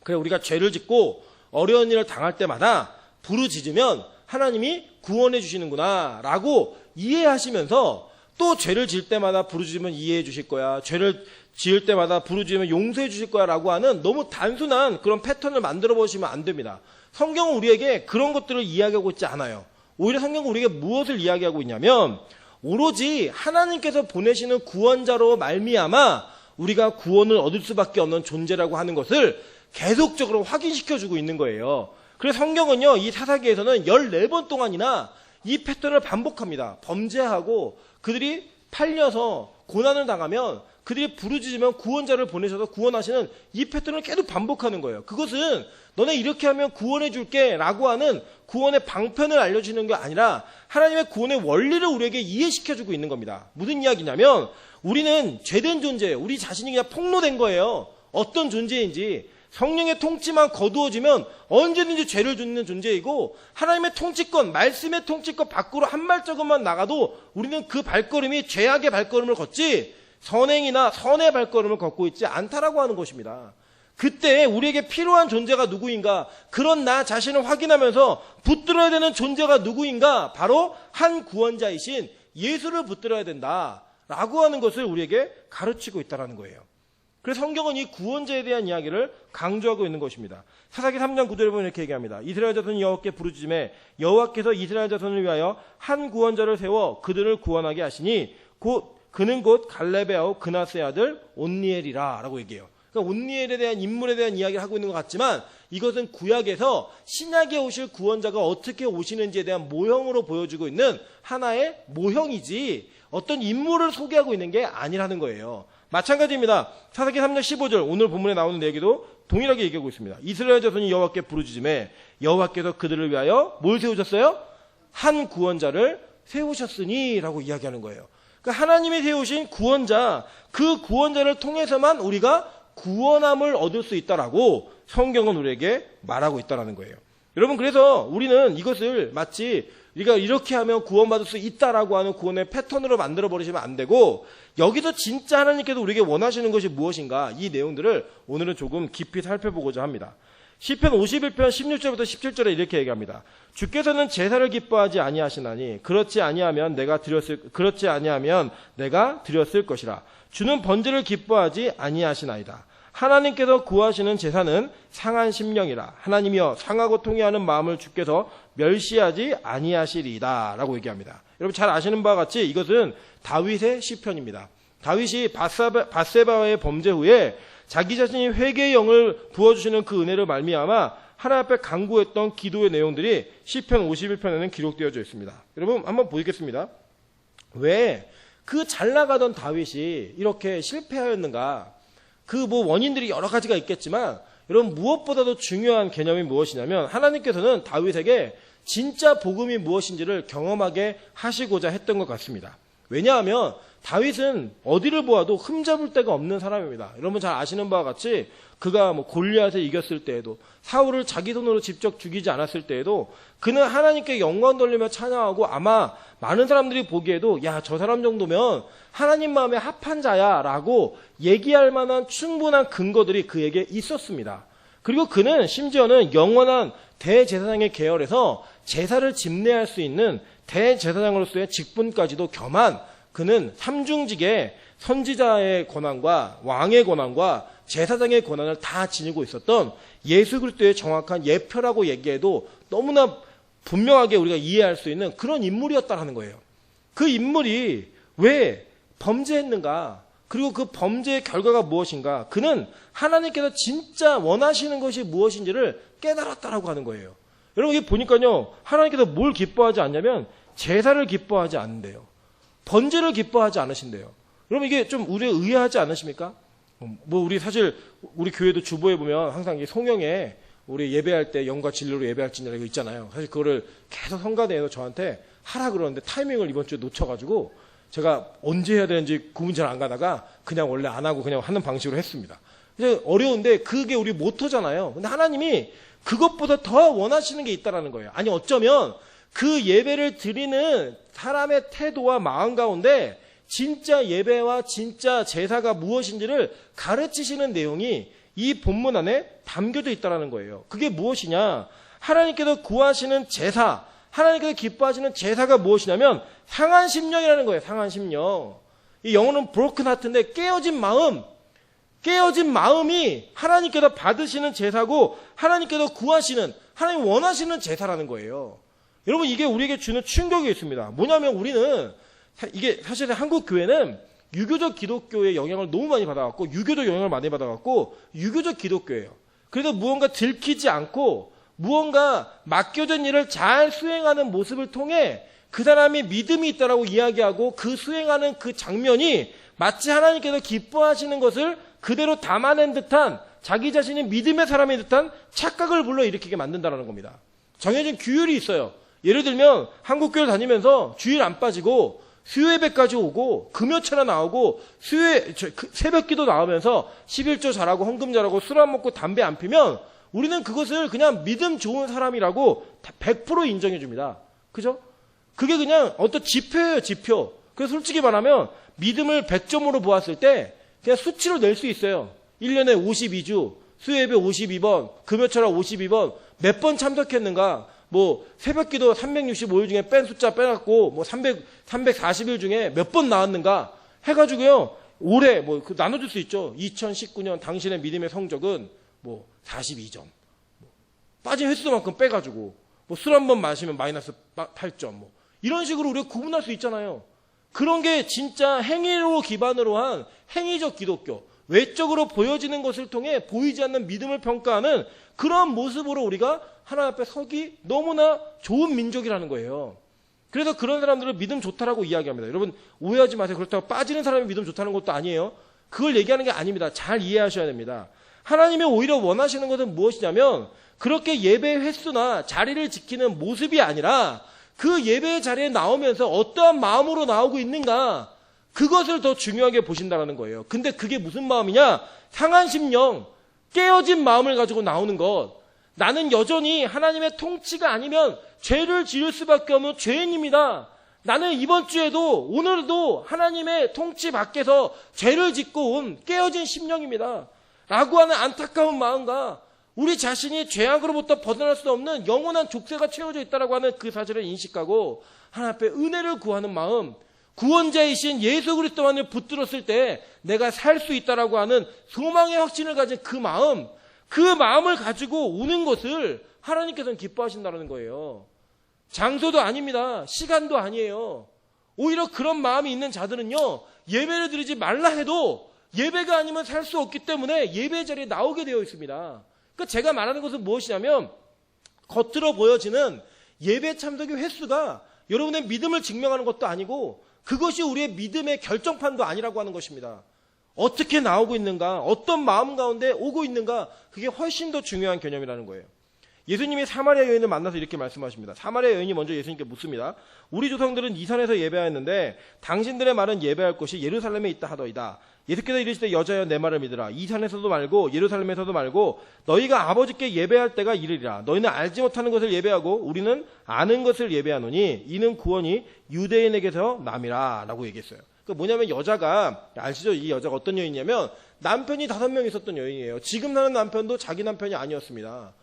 그래 우리가 죄를 짓고 어려운 일을 당할 때마다 부르짖으면 하나님이 구원해 주시는구나 라고 이해하시면서 또 죄를 지을 때마다 부르짖으면 이해해 주실 거야, 죄를 지을 때마다 부르짖으면 용서해 주실 거야 라고 하는 너무 단순한 그런 패턴을 만들어 보시면 안 됩니다. 성경은 우리에게 그런 것들을 이야기하고 있지 않아요. 오히려 성경은 우리에게 무엇을 이야기하고 있냐면 오로지 하나님께서 보내시는 구원자로 말미암아 우리가 구원을 얻을 수밖에 없는 존재라고 하는 것을 계속적으로 확인시켜주고 있는 거예요. 그래서 성경은요, 이 사사기에서는 14번 동안이나 이 패턴을 반복합니다. 범죄하고 그들이 팔려서 고난을 당하면 그들이 부르짖으면 구원자를 보내셔서 구원하시는 이 패턴을 계속 반복하는 거예요. 그것은 너네 이렇게 하면 구원해 줄게 라고 하는 구원의 방편을 알려주는 게 아니라 하나님의 구원의 원리를 우리에게 이해시켜주고 있는 겁니다. 무슨 이야기냐면 우리는 죄된 존재예요. 우리 자신이 그냥 폭로된 거예요. 어떤 존재인지. 성령의 통치만 거두어지면 언제든지 죄를 짓는 존재이고 하나님의 통치권, 말씀의 통치권 밖으로 한 발자국만 나가도 우리는 그 발걸음이 죄악의 발걸음을 걷지 선행이나 선의 발걸음을 걷고 있지 않다라고 하는 것입니다. 그때 우리에게 필요한 존재가 누구인가? 그런 나 자신을 확인하면서 붙들어야 되는 존재가 누구인가? 바로 한 구원자이신 예수를 붙들어야 된다라고 하는 것을 우리에게 가르치고 있다는 거예요. 그래서 성경은 이 구원자에 대한 이야기를 강조하고 있는 것입니다. 사사기 3장 9절에 보면 이렇게 얘기합니다. 이스라엘 자손이 여호와께 부르짖음에 여호와께서 이스라엘 자손을 위하여 한 구원자를 세워 그들을 구원하게 하시니 그는 곧 갈렙의 아우 그나스의 아들 온니엘이라 라고 얘기해요. 그러니까 온니엘에 대한 인물에 대한 이야기를 하고 있는 것 같지만 이것은 구약에서 신약에 오실 구원자가 어떻게 오시는지에 대한 모형으로 보여주고 있는 하나의 모형이지 어떤 인물을 소개하고 있는 게 아니라는 거예요. 마찬가지입니다. 사사기 3장 15절 오늘 본문에 나오는 얘기도 동일하게 얘기하고 있습니다. 이스라엘 자손이 여호와께 부르짖음에 여호와께서 그들을 위하여 뭘 세우셨어요? 한 구원자를 세우셨으니 라고 이야기하는 거예요. 그러니까 하나님이 세우신 구원자, 그 구원자를 통해서만 우리가 구원함을 얻을 수 있다라고 성경은 우리에게 말하고 있다라는 거예요. 여러분, 그래서 우리는 이것을 마치 우리가 이렇게 하면 구원받을 수 있다라고 하는 구원의 패턴으로 만들어 버리시면 안 되고, 여기서 진짜 하나님께서 우리에게 원하시는 것이 무엇인가, 이 내용들을 오늘은 조금 깊이 살펴보고자 합니다. 시편 51편 16절부터 17절에 이렇게 얘기합니다. 주께서는 제사를 기뻐하지 아니하시나니 그렇지 아니하면 내가 드렸을 것이라. 주는 번제를 기뻐하지 아니하시나이다. 하나님께서 구하시는 제사는 상한 심령이라. 하나님이여 상하고 통회하는 마음을 주께서 멸시하지 아니하시리이다 라고 얘기합니다. 여러분 잘 아시는 바와 같이 이것은 다윗의 시편입니다. 다윗이 밧세바와의 범죄 후에 자기 자신이 회개의 영을 부어주시는 그 은혜를 말미암아 하나님 앞에 간구했던 기도의 내용들이 시편 51편에는 기록되어져 있습니다. 여러분 한번 보겠습니다. 왜 그 잘 나가던 다윗이 이렇게 실패하였는가? 그 원인들이 여러 가지가 있겠지만 여러분 무엇보다도 중요한 개념이 무엇이냐면 하나님께서는 다윗에게 진짜 복음이 무엇인지를 경험하게 하시고자 했던 것 같습니다. 왜냐하면 다윗은 어디를 보아도 흠잡을 데가 없는 사람입니다. 여러분 잘 아시는 바와 같이 그가 골리앗을 이겼을 때에도 사울을 자기 손으로 직접 죽이지 않았을 때에도 그는 하나님께 영광 돌리며 찬양하고 아마 많은 사람들이 보기에도 야, 저 사람 정도면 하나님 마음에 합한 자야 라고 얘기할 만한 충분한 근거들이 그에게 있었습니다. 그리고 그는 심지어는 영원한 대제사장의 계열에서 제사를 집례할 수 있는 대제사장으로서의 직분까지도 겸한 그는 삼중직의 선지자의 권한과 왕의 권한과 제사장의 권한을 다 지니고 있었던 예수 그리스도의 정확한 예표라고 얘기해도 너무나 분명하게 우리가 이해할 수 있는 그런 인물이었다는 거예요. 그 인물이 왜 범죄했는가? 그리고 그 범죄의 결과가 무엇인가? 그는 하나님께서 진짜 원하시는 것이 무엇인지를 깨달았다라고 하는 거예요. 여러분 이게 보니까요, 하나님께서 뭘 기뻐하지 않냐면 제사를 기뻐하지 않는데요. 번제를 기뻐하지 않으신대요. 여러분 이게 좀 우리에 의아하지 않으십니까? 우리 사실 우리 교회도 주보에 보면 항상 이 송영에 우리 예배할 때 영과 진리로 예배할지니라 이거 있잖아요. 사실 그거를 계속 성가대에서 저한테 하라 그러는데 타이밍을 이번 주에 놓쳐가지고 제가 언제 해야 되는지 구분 잘 안 가다가 그냥 원래 안 하고 그냥 하는 방식으로 했습니다. 이제 어려운데 그게 우리 모토잖아요. 근데 하나님이 그것보다 더 원하시는 게 있다라는 거예요. 아니 어쩌면 그 예배를 드리는 사람의 태도와 마음 가운데 진짜 예배와 진짜 제사가 무엇인지를 가르치시는 내용이 이 본문 안에 담겨져 있다는 거예요. 그게 무엇이냐? 하나님께서 구하시는 제사, 하나님께서 기뻐하시는 제사가 무엇이냐면 상한 심령이라는 거예요. 상한 심령. 이 영어는 broken heart인데 깨어진 마음이 하나님께서 받으시는 제사고 하나님께서 구하시는, 하나님 원하시는 제사라는 거예요. 여러분 이게 우리에게 주는 충격이 있습니다. 뭐냐면 우리는 이게 사실 한국 교회는 유교적 기독교의 영향을 너무 많이 받아갖고 유교적 영향을 많이 받아갖고 유교적 기독교예요. 그래서 무언가 들키지 않고 무언가 맡겨진 일을 잘 수행하는 모습을 통해 그 사람이 믿음이 있다라고 이야기하고 그 수행하는 그 장면이 마치 하나님께서 기뻐하시는 것을 그대로 담아낸 듯한 자기 자신이 믿음의 사람인 듯한 착각을 불러일으키게 만든다는 겁니다. 정해진 규율이 있어요. 예를 들면 한국교회를 다니면서 주일 안 빠지고 수요예배까지 오고 금요체나 나오고 새벽기도 나오면서 11조 잘하고 헌금 잘하고 술 안 먹고 담배 안 피면 우리는 그것을 그냥 믿음 좋은 사람이라고 100% 인정해 줍니다. 그죠? 그게 그냥 어떤 지표예요, 지표. 그래서 솔직히 말하면 믿음을 100점으로 보았을 때 그냥 수치로 낼 수 있어요. 1년에 52주 수요예배 52번, 금요철학 52번 몇 번 참석했는가? 뭐 새벽기도 365일 중에 뺀 숫자 빼갖고 뭐 340일 중에 몇 번 나왔는가 해가지고요. 올해 뭐 나눠줄 수 있죠. 2019년 당신의 믿음의 성적은 뭐 42점. 빠진 횟수만큼 빼가지고 뭐 술 한 번 마시면 마이너스 8점. 뭐 이런 식으로 우리가 구분할 수 있잖아요. 그런 게 진짜 행위로 기반으로 한 행위적 기독교. 외적으로 보여지는 것을 통해 보이지 않는 믿음을 평가하는 그런 모습으로 우리가 하나님 앞에 서기 너무나 좋은 민족이라는 거예요. 그래서 그런 사람들은 믿음 좋다라고 이야기합니다. 여러분 오해하지 마세요. 그렇다고 빠지는 사람이 믿음 좋다는 것도 아니에요. 그걸 얘기하는 게 아닙니다. 잘 이해하셔야 됩니다. 하나님이 오히려 원하시는 것은 무엇이냐면 그렇게 예배 횟수나 자리를 지키는 모습이 아니라 그 예배의 자리에 나오면서 어떠한 마음으로 나오고 있는가 그것을 더 중요하게 보신다는 거예요. 근데 그게 무슨 마음이냐? 상한 심령, 깨어진 마음을 가지고 나오는 것. 나는 여전히 하나님의 통치가 아니면 죄를 지을 수밖에 없는 죄인입니다. 나는 이번 주에도 오늘도 하나님의 통치 밖에서 죄를 짓고 온 깨어진 심령입니다. 라고 하는 안타까운 마음과 우리 자신이 죄악으로부터 벗어날 수 없는 영원한 족쇄가 채워져 있다고 하는 그 사실을 인식하고 하나님 앞에 은혜를 구하는 마음, 구원자이신 예수 그리스도만을 붙들었을 때 내가 살 수 있다라고 하는 소망의 확신을 가진 그 마음을 가지고 오는 것을 하나님께서는 기뻐하신다는 거예요. 장소도 아닙니다. 시간도 아니에요. 오히려 그런 마음이 있는 자들은요, 예배를 드리지 말라 해도 예배가 아니면 살 수 없기 때문에 예배 자리에 나오게 되어 있습니다. 그러니까 제가 말하는 것은 무엇이냐면 겉으로 보여지는 예배 참석의 횟수가 여러분의 믿음을 증명하는 것도 아니고 그것이 우리의 믿음의 결정판도 아니라고 하는 것입니다. 어떻게 나오고 있는가, 어떤 마음 가운데 오고 있는가, 그게 훨씬 더 중요한 개념이라는 거예요. 예수님이 사마리아 여인을 만나서 이렇게 말씀하십니다. 사마리아 여인이 먼저 예수님께 묻습니다. 우리 조상들은 이 산에서 예배하였는데 당신들의 말은 예배할 곳이 예루살렘에 있다 하더이다. 예수께서 이르시되 여자여 내 말을 믿으라. 이 산에서도 말고 예루살렘에서도 말고 너희가 아버지께 예배할 때가 이르리라. 너희는 알지 못하는 것을 예배하고 우리는 아는 것을 예배하노니 이는 구원이 유대인에게서 남이라 라고 얘기했어요. 그 뭐냐면 여자가 아시죠? 이 여자가 어떤 여인이냐면 남편이 5명 있었던 여인이에요. 지금 사는 남편도 자기 남편이 아니었습니다.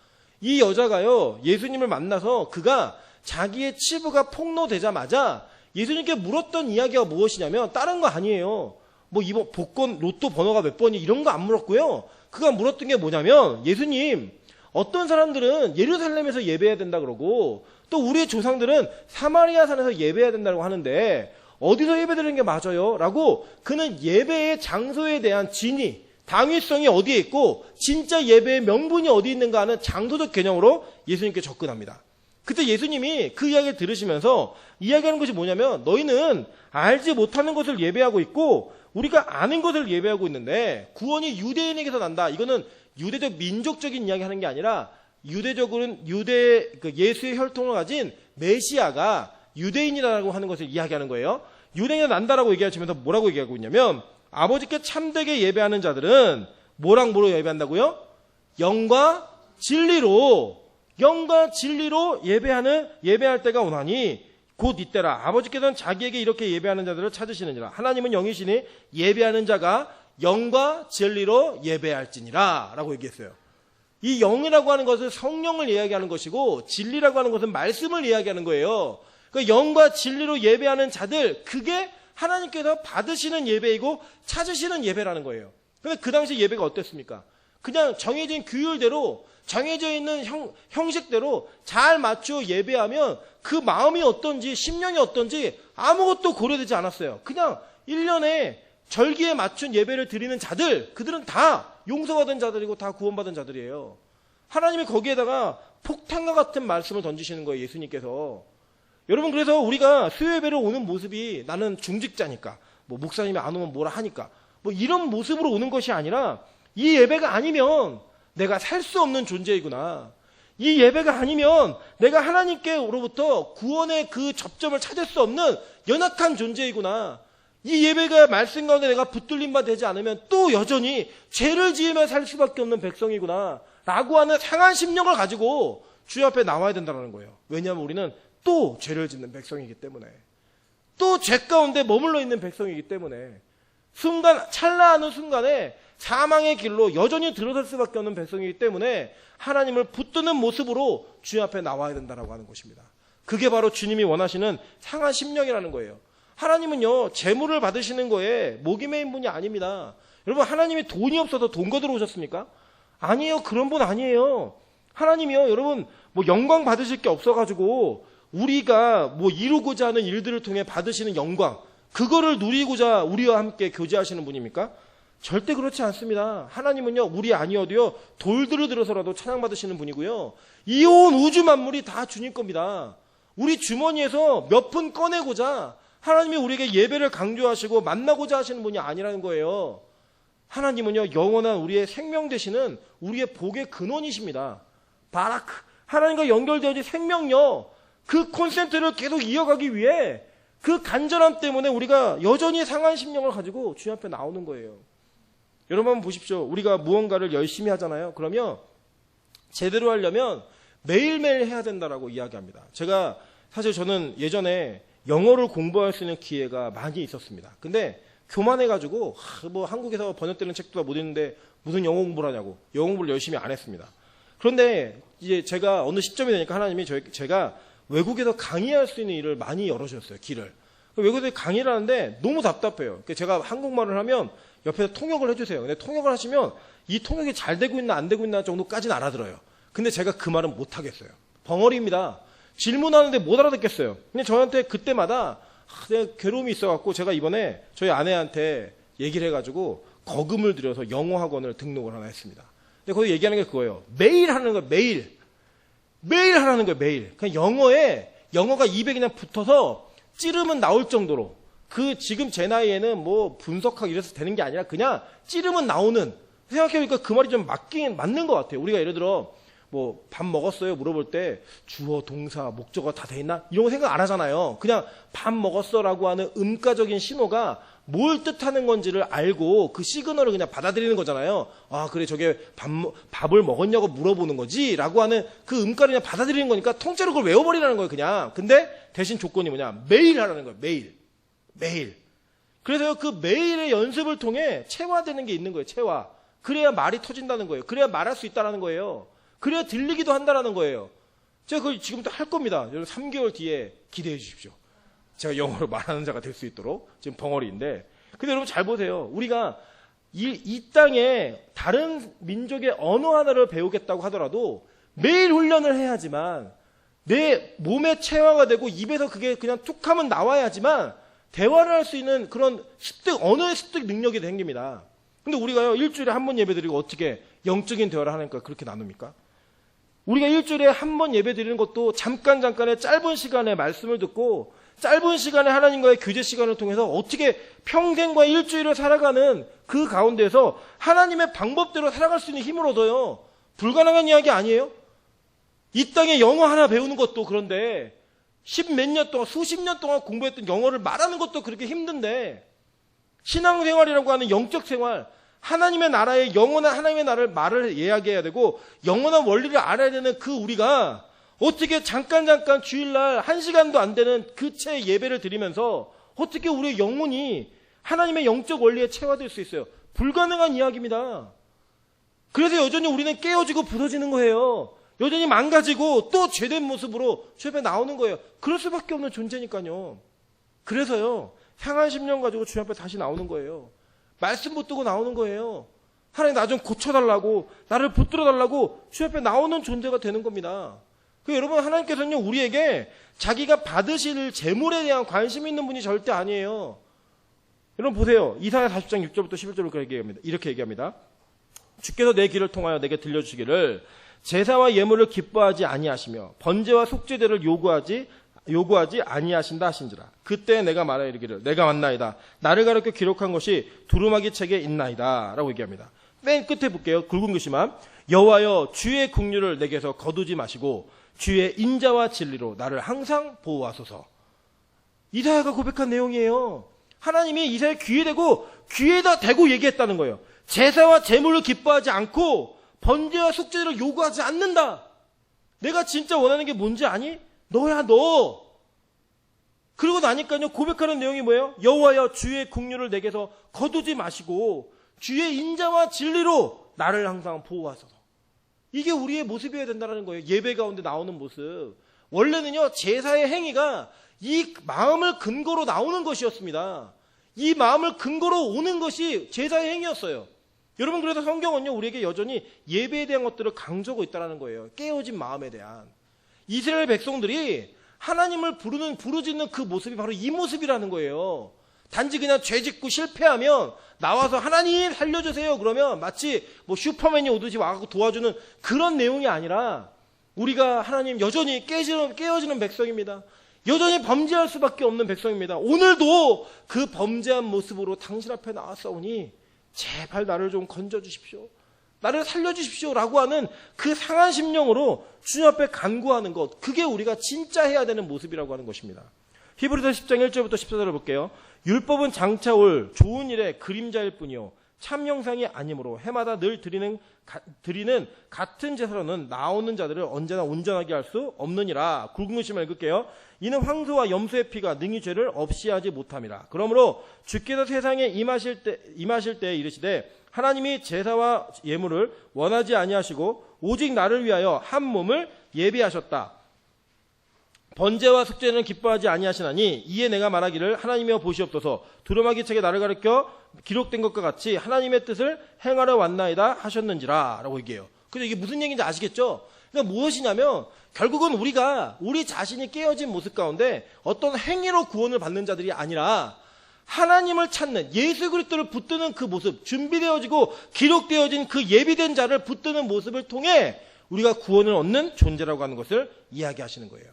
이 여자가요 예수님을 만나서 그가 자기의 치부가 폭로되자마자 예수님께 물었던 이야기가 무엇이냐면 다른 거 아니에요. 뭐 이번 복권 로또 번호가 몇 번이 이런 거 안 물었고요. 그가 물었던 게 뭐냐면 예수님 어떤 사람들은 예루살렘에서 예배해야 된다 그러고 또 우리의 조상들은 사마리아 산에서 예배해야 된다고 하는데 어디서 예배드리는 게 맞아요? 라고 그는 예배의 장소에 대한 진위, 당위성이 어디에 있고 진짜 예배의 명분이 어디 있는가 하는 장소적 개념으로 예수님께 접근합니다. 그때 예수님이 그 이야기를 들으시면서 이야기하는 것이 뭐냐면 너희는 알지 못하는 것을 예배하고 있고 우리가 아는 것을 예배하고 있는데 구원이 유대인에게서 난다. 이거는 유대적 민족적인 이야기 하는 게 아니라 유대적으로는 예수의 혈통을 가진 메시아가 유대인이라고 하는 것을 이야기하는 거예요. 유대인에서 난다라고 얘기하시면서 뭐라고 얘기하고 있냐면 아버지께 참되게 예배하는 자들은 뭐랑 뭐로 예배한다고요? 영과 진리로 예배할 때가 오나니 곧 이때라. 아버지께서는 자기에게 이렇게 예배하는 자들을 찾으시느니라. 하나님은 영이시니 예배하는 자가 영과 진리로 예배할지니라 라고 얘기했어요. 이 영이라고 하는 것은 성령을 이야기하는 것이고 진리라고 하는 것은 말씀을 이야기하는 거예요. 그러니까 영과 진리로 예배하는 자들, 그게 하나님께서 받으시는 예배이고 찾으시는 예배라는 거예요. 근데 그 당시 예배가 어땠습니까? 그냥 정해진 규율대로 정해져 있는 형식대로 잘 맞추어 예배하면 그 마음이 어떤지 심령이 어떤지 아무것도 고려되지 않았어요. 그냥 1년에 절기에 맞춘 예배를 드리는 자들, 그들은 다 용서받은 자들이고 다 구원받은 자들이에요. 하나님이 거기에다가 폭탄과 같은 말씀을 던지시는 거예요. 예수님께서. 여러분 그래서 우리가 수요예배를 오는 모습이 나는 중직자니까 뭐 목사님이 안 오면 뭐라 하니까 뭐 이런 모습으로 오는 것이 아니라 이 예배가 아니면 내가 살 수 없는 존재이구나. 이 예배가 아니면 내가 하나님께로부터 구원의 그 접점을 찾을 수 없는 연약한 존재이구나. 이 예배가 말씀 가운데 내가 붙들림 바 되지 않으면 또 여전히 죄를 지으며 살 수밖에 없는 백성이구나 라고 하는 상한 심령을 가지고 주여 앞에 나와야 된다는 거예요. 왜냐하면 우리는 또 죄를 짓는 백성이기 때문에, 또 죄 가운데 머물러 있는 백성이기 때문에 찰나하는 순간에 사망의 길로 여전히 들어설 수밖에 없는 백성이기 때문에 하나님을 붙드는 모습으로 주님 앞에 나와야 된다라고 하는 것입니다. 그게 바로 주님이 원하시는 상한 심령이라는 거예요. 하나님은요, 재물을 받으시는 거에 목이 메인 분이 아닙니다. 여러분, 하나님이 돈이 없어서 돈 거두러 오셨습니까? 아니에요. 그런 분 아니에요. 하나님이요, 여러분, 뭐 영광 받으실 게 없어가지고 우리가 뭐 이루고자 하는 일들을 통해 받으시는 영광, 그거를 누리고자 우리와 함께 교제하시는 분입니까? 절대 그렇지 않습니다. 하나님은요, 우리 아니어도요, 돌들을 들어서라도 찬양받으시는 분이고요. 이 온 우주 만물이 다 주님 겁니다. 우리 주머니에서 몇 푼 꺼내고자 하나님이 우리에게 예배를 강조하시고 만나고자 하시는 분이 아니라는 거예요. 하나님은요, 영원한 우리의 생명 되시는 우리의 복의 근원이십니다. 바라크, 하나님과 연결되어진 생명력, 그 콘센트를 계속 이어가기 위해 그 간절함 때문에 우리가 여전히 상한 심령을 가지고 주님 앞에 나오는 거예요. 여러분 한번 보십시오. 우리가 무언가를 열심히 하잖아요. 그러면 제대로 하려면 매일매일 해야 된다라고 이야기합니다. 사실 저는 예전에 영어를 공부할 수 있는 기회가 많이 있었습니다. 근데 교만해가지고 뭐 한국에서 번역되는 책도 다 못 읽는데 무슨 영어 공부를 하냐고 영어 공부를 열심히 안 했습니다. 그런데 이제 제가 어느 시점이 되니까 하나님이 제가 외국에서 강의할 수 있는 일을 많이 열어주셨어요. 길을. 외국에서 강의를 하는데 너무 답답해요. 제가 한국말을 하면 옆에서 통역을 해주세요. 근데 통역을 하시면 이 통역이 잘 되고 있나 안 되고 있나 정도까지는 알아들어요. 근데 제가 그 말은 못 하겠어요. 벙어리입니다. 질문하는데 못 알아듣겠어요. 근데 저한테 그때마다 내가 괴로움이 있어갖고 제가 이번에 저희 아내한테 얘기를 해가지고 거금을 들여서 영어 학원을 등록을 하나 했습니다. 근데 거기 얘기하는 게 그거예요. 매일 하는 거예요. 매일 하라는 거예요. 매일. 그냥 영어가 입에 그냥 붙어서 찌르면 나올 정도로 지금 제 나이에는 뭐 분석하고 이래서 되는 게 아니라 그냥 찌르면 나오는, 생각해보니까 그 말이 좀 맞는 것 같아요. 우리가 예를 들어 뭐 밥 먹었어요 물어볼 때 주어, 동사, 목적어 다 돼 있나? 이런 거 생각 안 하잖아요. 그냥 밥 먹었어라고 하는 음가적인 신호가 뭘 뜻하는 건지를 알고 그 시그널을 그냥 받아들이는 거잖아요. 아, 그래, 저게 밥을 먹었냐고 물어보는 거지 라고 하는 그 음가를 그냥 받아들이는 거니까 통째로 그걸 외워버리라는 거예요. 그냥. 근데 대신 조건이 뭐냐, 매일 하라는 거예요. 매일. 그래서요, 그 매일의 연습을 통해 체화되는 게 있는 거예요. 체화. 그래야 말이 터진다는 거예요. 그래야 말할 수 있다는 거예요. 그래야 들리기도 한다는 거예요. 제가 그걸 지금부터 할 겁니다. 여러분 3개월 뒤에 기대해 주십시오. 제가 영어로 말하는 자가 될 수 있도록. 지금 벙어리인데. 근데 여러분 잘 보세요. 우리가 이 땅에 다른 민족의 언어 하나를 배우겠다고 하더라도 매일 훈련을 해야지만 내 몸에 체화가 되고 입에서 그게 그냥 툭 하면 나와야지만 대화를 할 수 있는 그런 언어의 습득 능력이 생깁니다. 근데 우리가요, 일주일에 한 번 예배드리고 어떻게 영적인 대화를 하니까 그렇게 나눕니까? 우리가 일주일에 한 번 예배 드리는 것도 잠깐의 짧은 시간에 말씀을 듣고 짧은 시간에 하나님과의 교제 시간을 통해서 어떻게 평생과 일주일을 살아가는 그 가운데서 하나님의 방법대로 살아갈 수 있는 힘을 얻어요. 불가능한 이야기 아니에요? 이 땅에 영어 하나 배우는 것도 그런데 십몇 년 동안, 수십 년 동안 공부했던 영어를 말하는 것도 그렇게 힘든데 신앙생활이라고 하는 영적 생활, 하나님의 나라의 영원한 하나님의 나라를 말을 이야기해야 되고 영원한 원리를 알아야 되는 그 우리가 어떻게 잠깐 주일날 1시간도 안 되는 그 채 예배를 드리면서 어떻게 우리의 영혼이 하나님의 영적 원리에 체화될 수 있어요? 불가능한 이야기입니다. 그래서 여전히 우리는 깨어지고 부서지는 거예요. 여전히 망가지고 또 죄된 모습으로 주 앞에 나오는 거예요. 그럴 수밖에 없는 존재니까요. 그래서요, 상한 심령 가지고 주 앞에 다시 나오는 거예요. 말씀 붙들고 나오는 거예요. 하나님 나 좀 고쳐달라고, 나를 붙들어달라고 주 앞에 나오는 존재가 되는 겁니다. 여러분, 하나님께서는요, 우리에게 자기가 받으실 재물에 대한 관심이 있는 분이 절대 아니에요. 여러분 보세요. 이사야 40장 6절부터 11절로 이렇게 얘기합니다. 주께서 내 귀를 통하여 내게 들려주시기를 제사와 예물을 기뻐하지 아니하시며 번제와 속죄제를 요구하지 아니하신다 하신지라. 그때 내가 말하여 이르기를 내가 왔나이다. 나를 가르쳐 기록한 것이 두루마기 책에 있나이다 라고 얘기합니다. 맨 끝에 볼게요. 굵은 글씨만. 여호와여 주의 긍휼을 내게서 거두지 마시고 주의 인자와 진리로 나를 항상 보호하소서. 이사야가 고백한 내용이에요. 하나님이 이사야 귀에다 대고 얘기했다는 거예요. 제사와 제물을 기뻐하지 않고 번제와 속죄를 요구하지 않는다. 내가 진짜 원하는 게 뭔지 아니? 너야 너. 그러고 나니까요, 고백하는 내용이 뭐예요? 여호와여 주의 긍휼을 내게서 거두지 마시고 주의 인자와 진리로 나를 항상 보호하소서. 이게 우리의 모습이어야 된다는 거예요. 예배 가운데 나오는 모습. 원래는요, 제사의 행위가 이 마음을 근거로 나오는 것이었습니다. 이 마음을 근거로 오는 것이 제사의 행위였어요. 여러분, 그래서 성경은요, 우리에게 여전히 예배에 대한 것들을 강조하고 있다는 거예요. 깨어진 마음에 대한. 이스라엘 백성들이 하나님을 부르짖는 그 모습이 바로 이 모습이라는 거예요. 단지 그냥 죄 짓고 실패하면 나와서 하나님 살려주세요 그러면 마치 뭐 슈퍼맨이 오듯이 와서 도와주는 그런 내용이 아니라, 우리가 하나님 여전히 깨어지는 백성입니다. 여전히 범죄할 수밖에 없는 백성입니다. 오늘도 그 범죄한 모습으로 당신 앞에 나왔사오니 제발 나를 좀 건져주십시오, 나를 살려주십시오 라고 하는 그 상한 심령으로 주님 앞에 간구하는 것, 그게 우리가 진짜 해야 되는 모습이라고 하는 것입니다. 히브리서 10장 1절부터 14절을 볼게요. 율법은 장차 올 좋은 일의 그림자일 뿐이요 참 형상이 아니므로 해마다 늘 드리는 같은 제사로는 나오는 자들을 언제나 온전하게 할 수 없느니라. 굵은 글씨만 읽을게요. 이는 황소와 염소의 피가 능히 죄를 없이 하지 못함이라. 그러므로 주께서 세상에 임하실 때 이르시되 하나님이 제사와 예물을 원하지 아니하시고 오직 나를 위하여 한 몸을 예비하셨다. 번제와 속죄는 기뻐하지 아니하시나니 이에 내가 말하기를 하나님이여 보시옵소서. 두루마기 책에 나를 가르쳐 기록된 것과 같이 하나님의 뜻을 행하러 왔나이다 하셨는지라 라고 얘기해요. 그래서 이게 무슨 얘기인지 아시겠죠? 그러니까 무엇이냐면 결국은 우리가 우리 자신이 깨어진 모습 가운데 어떤 행위로 구원을 받는 자들이 아니라 하나님을 찾는, 예수 그리스도를 붙드는 그 모습, 준비되어지고 기록되어진 그 예비된 자를 붙드는 모습을 통해 우리가 구원을 얻는 존재라고 하는 것을 이야기하시는 거예요.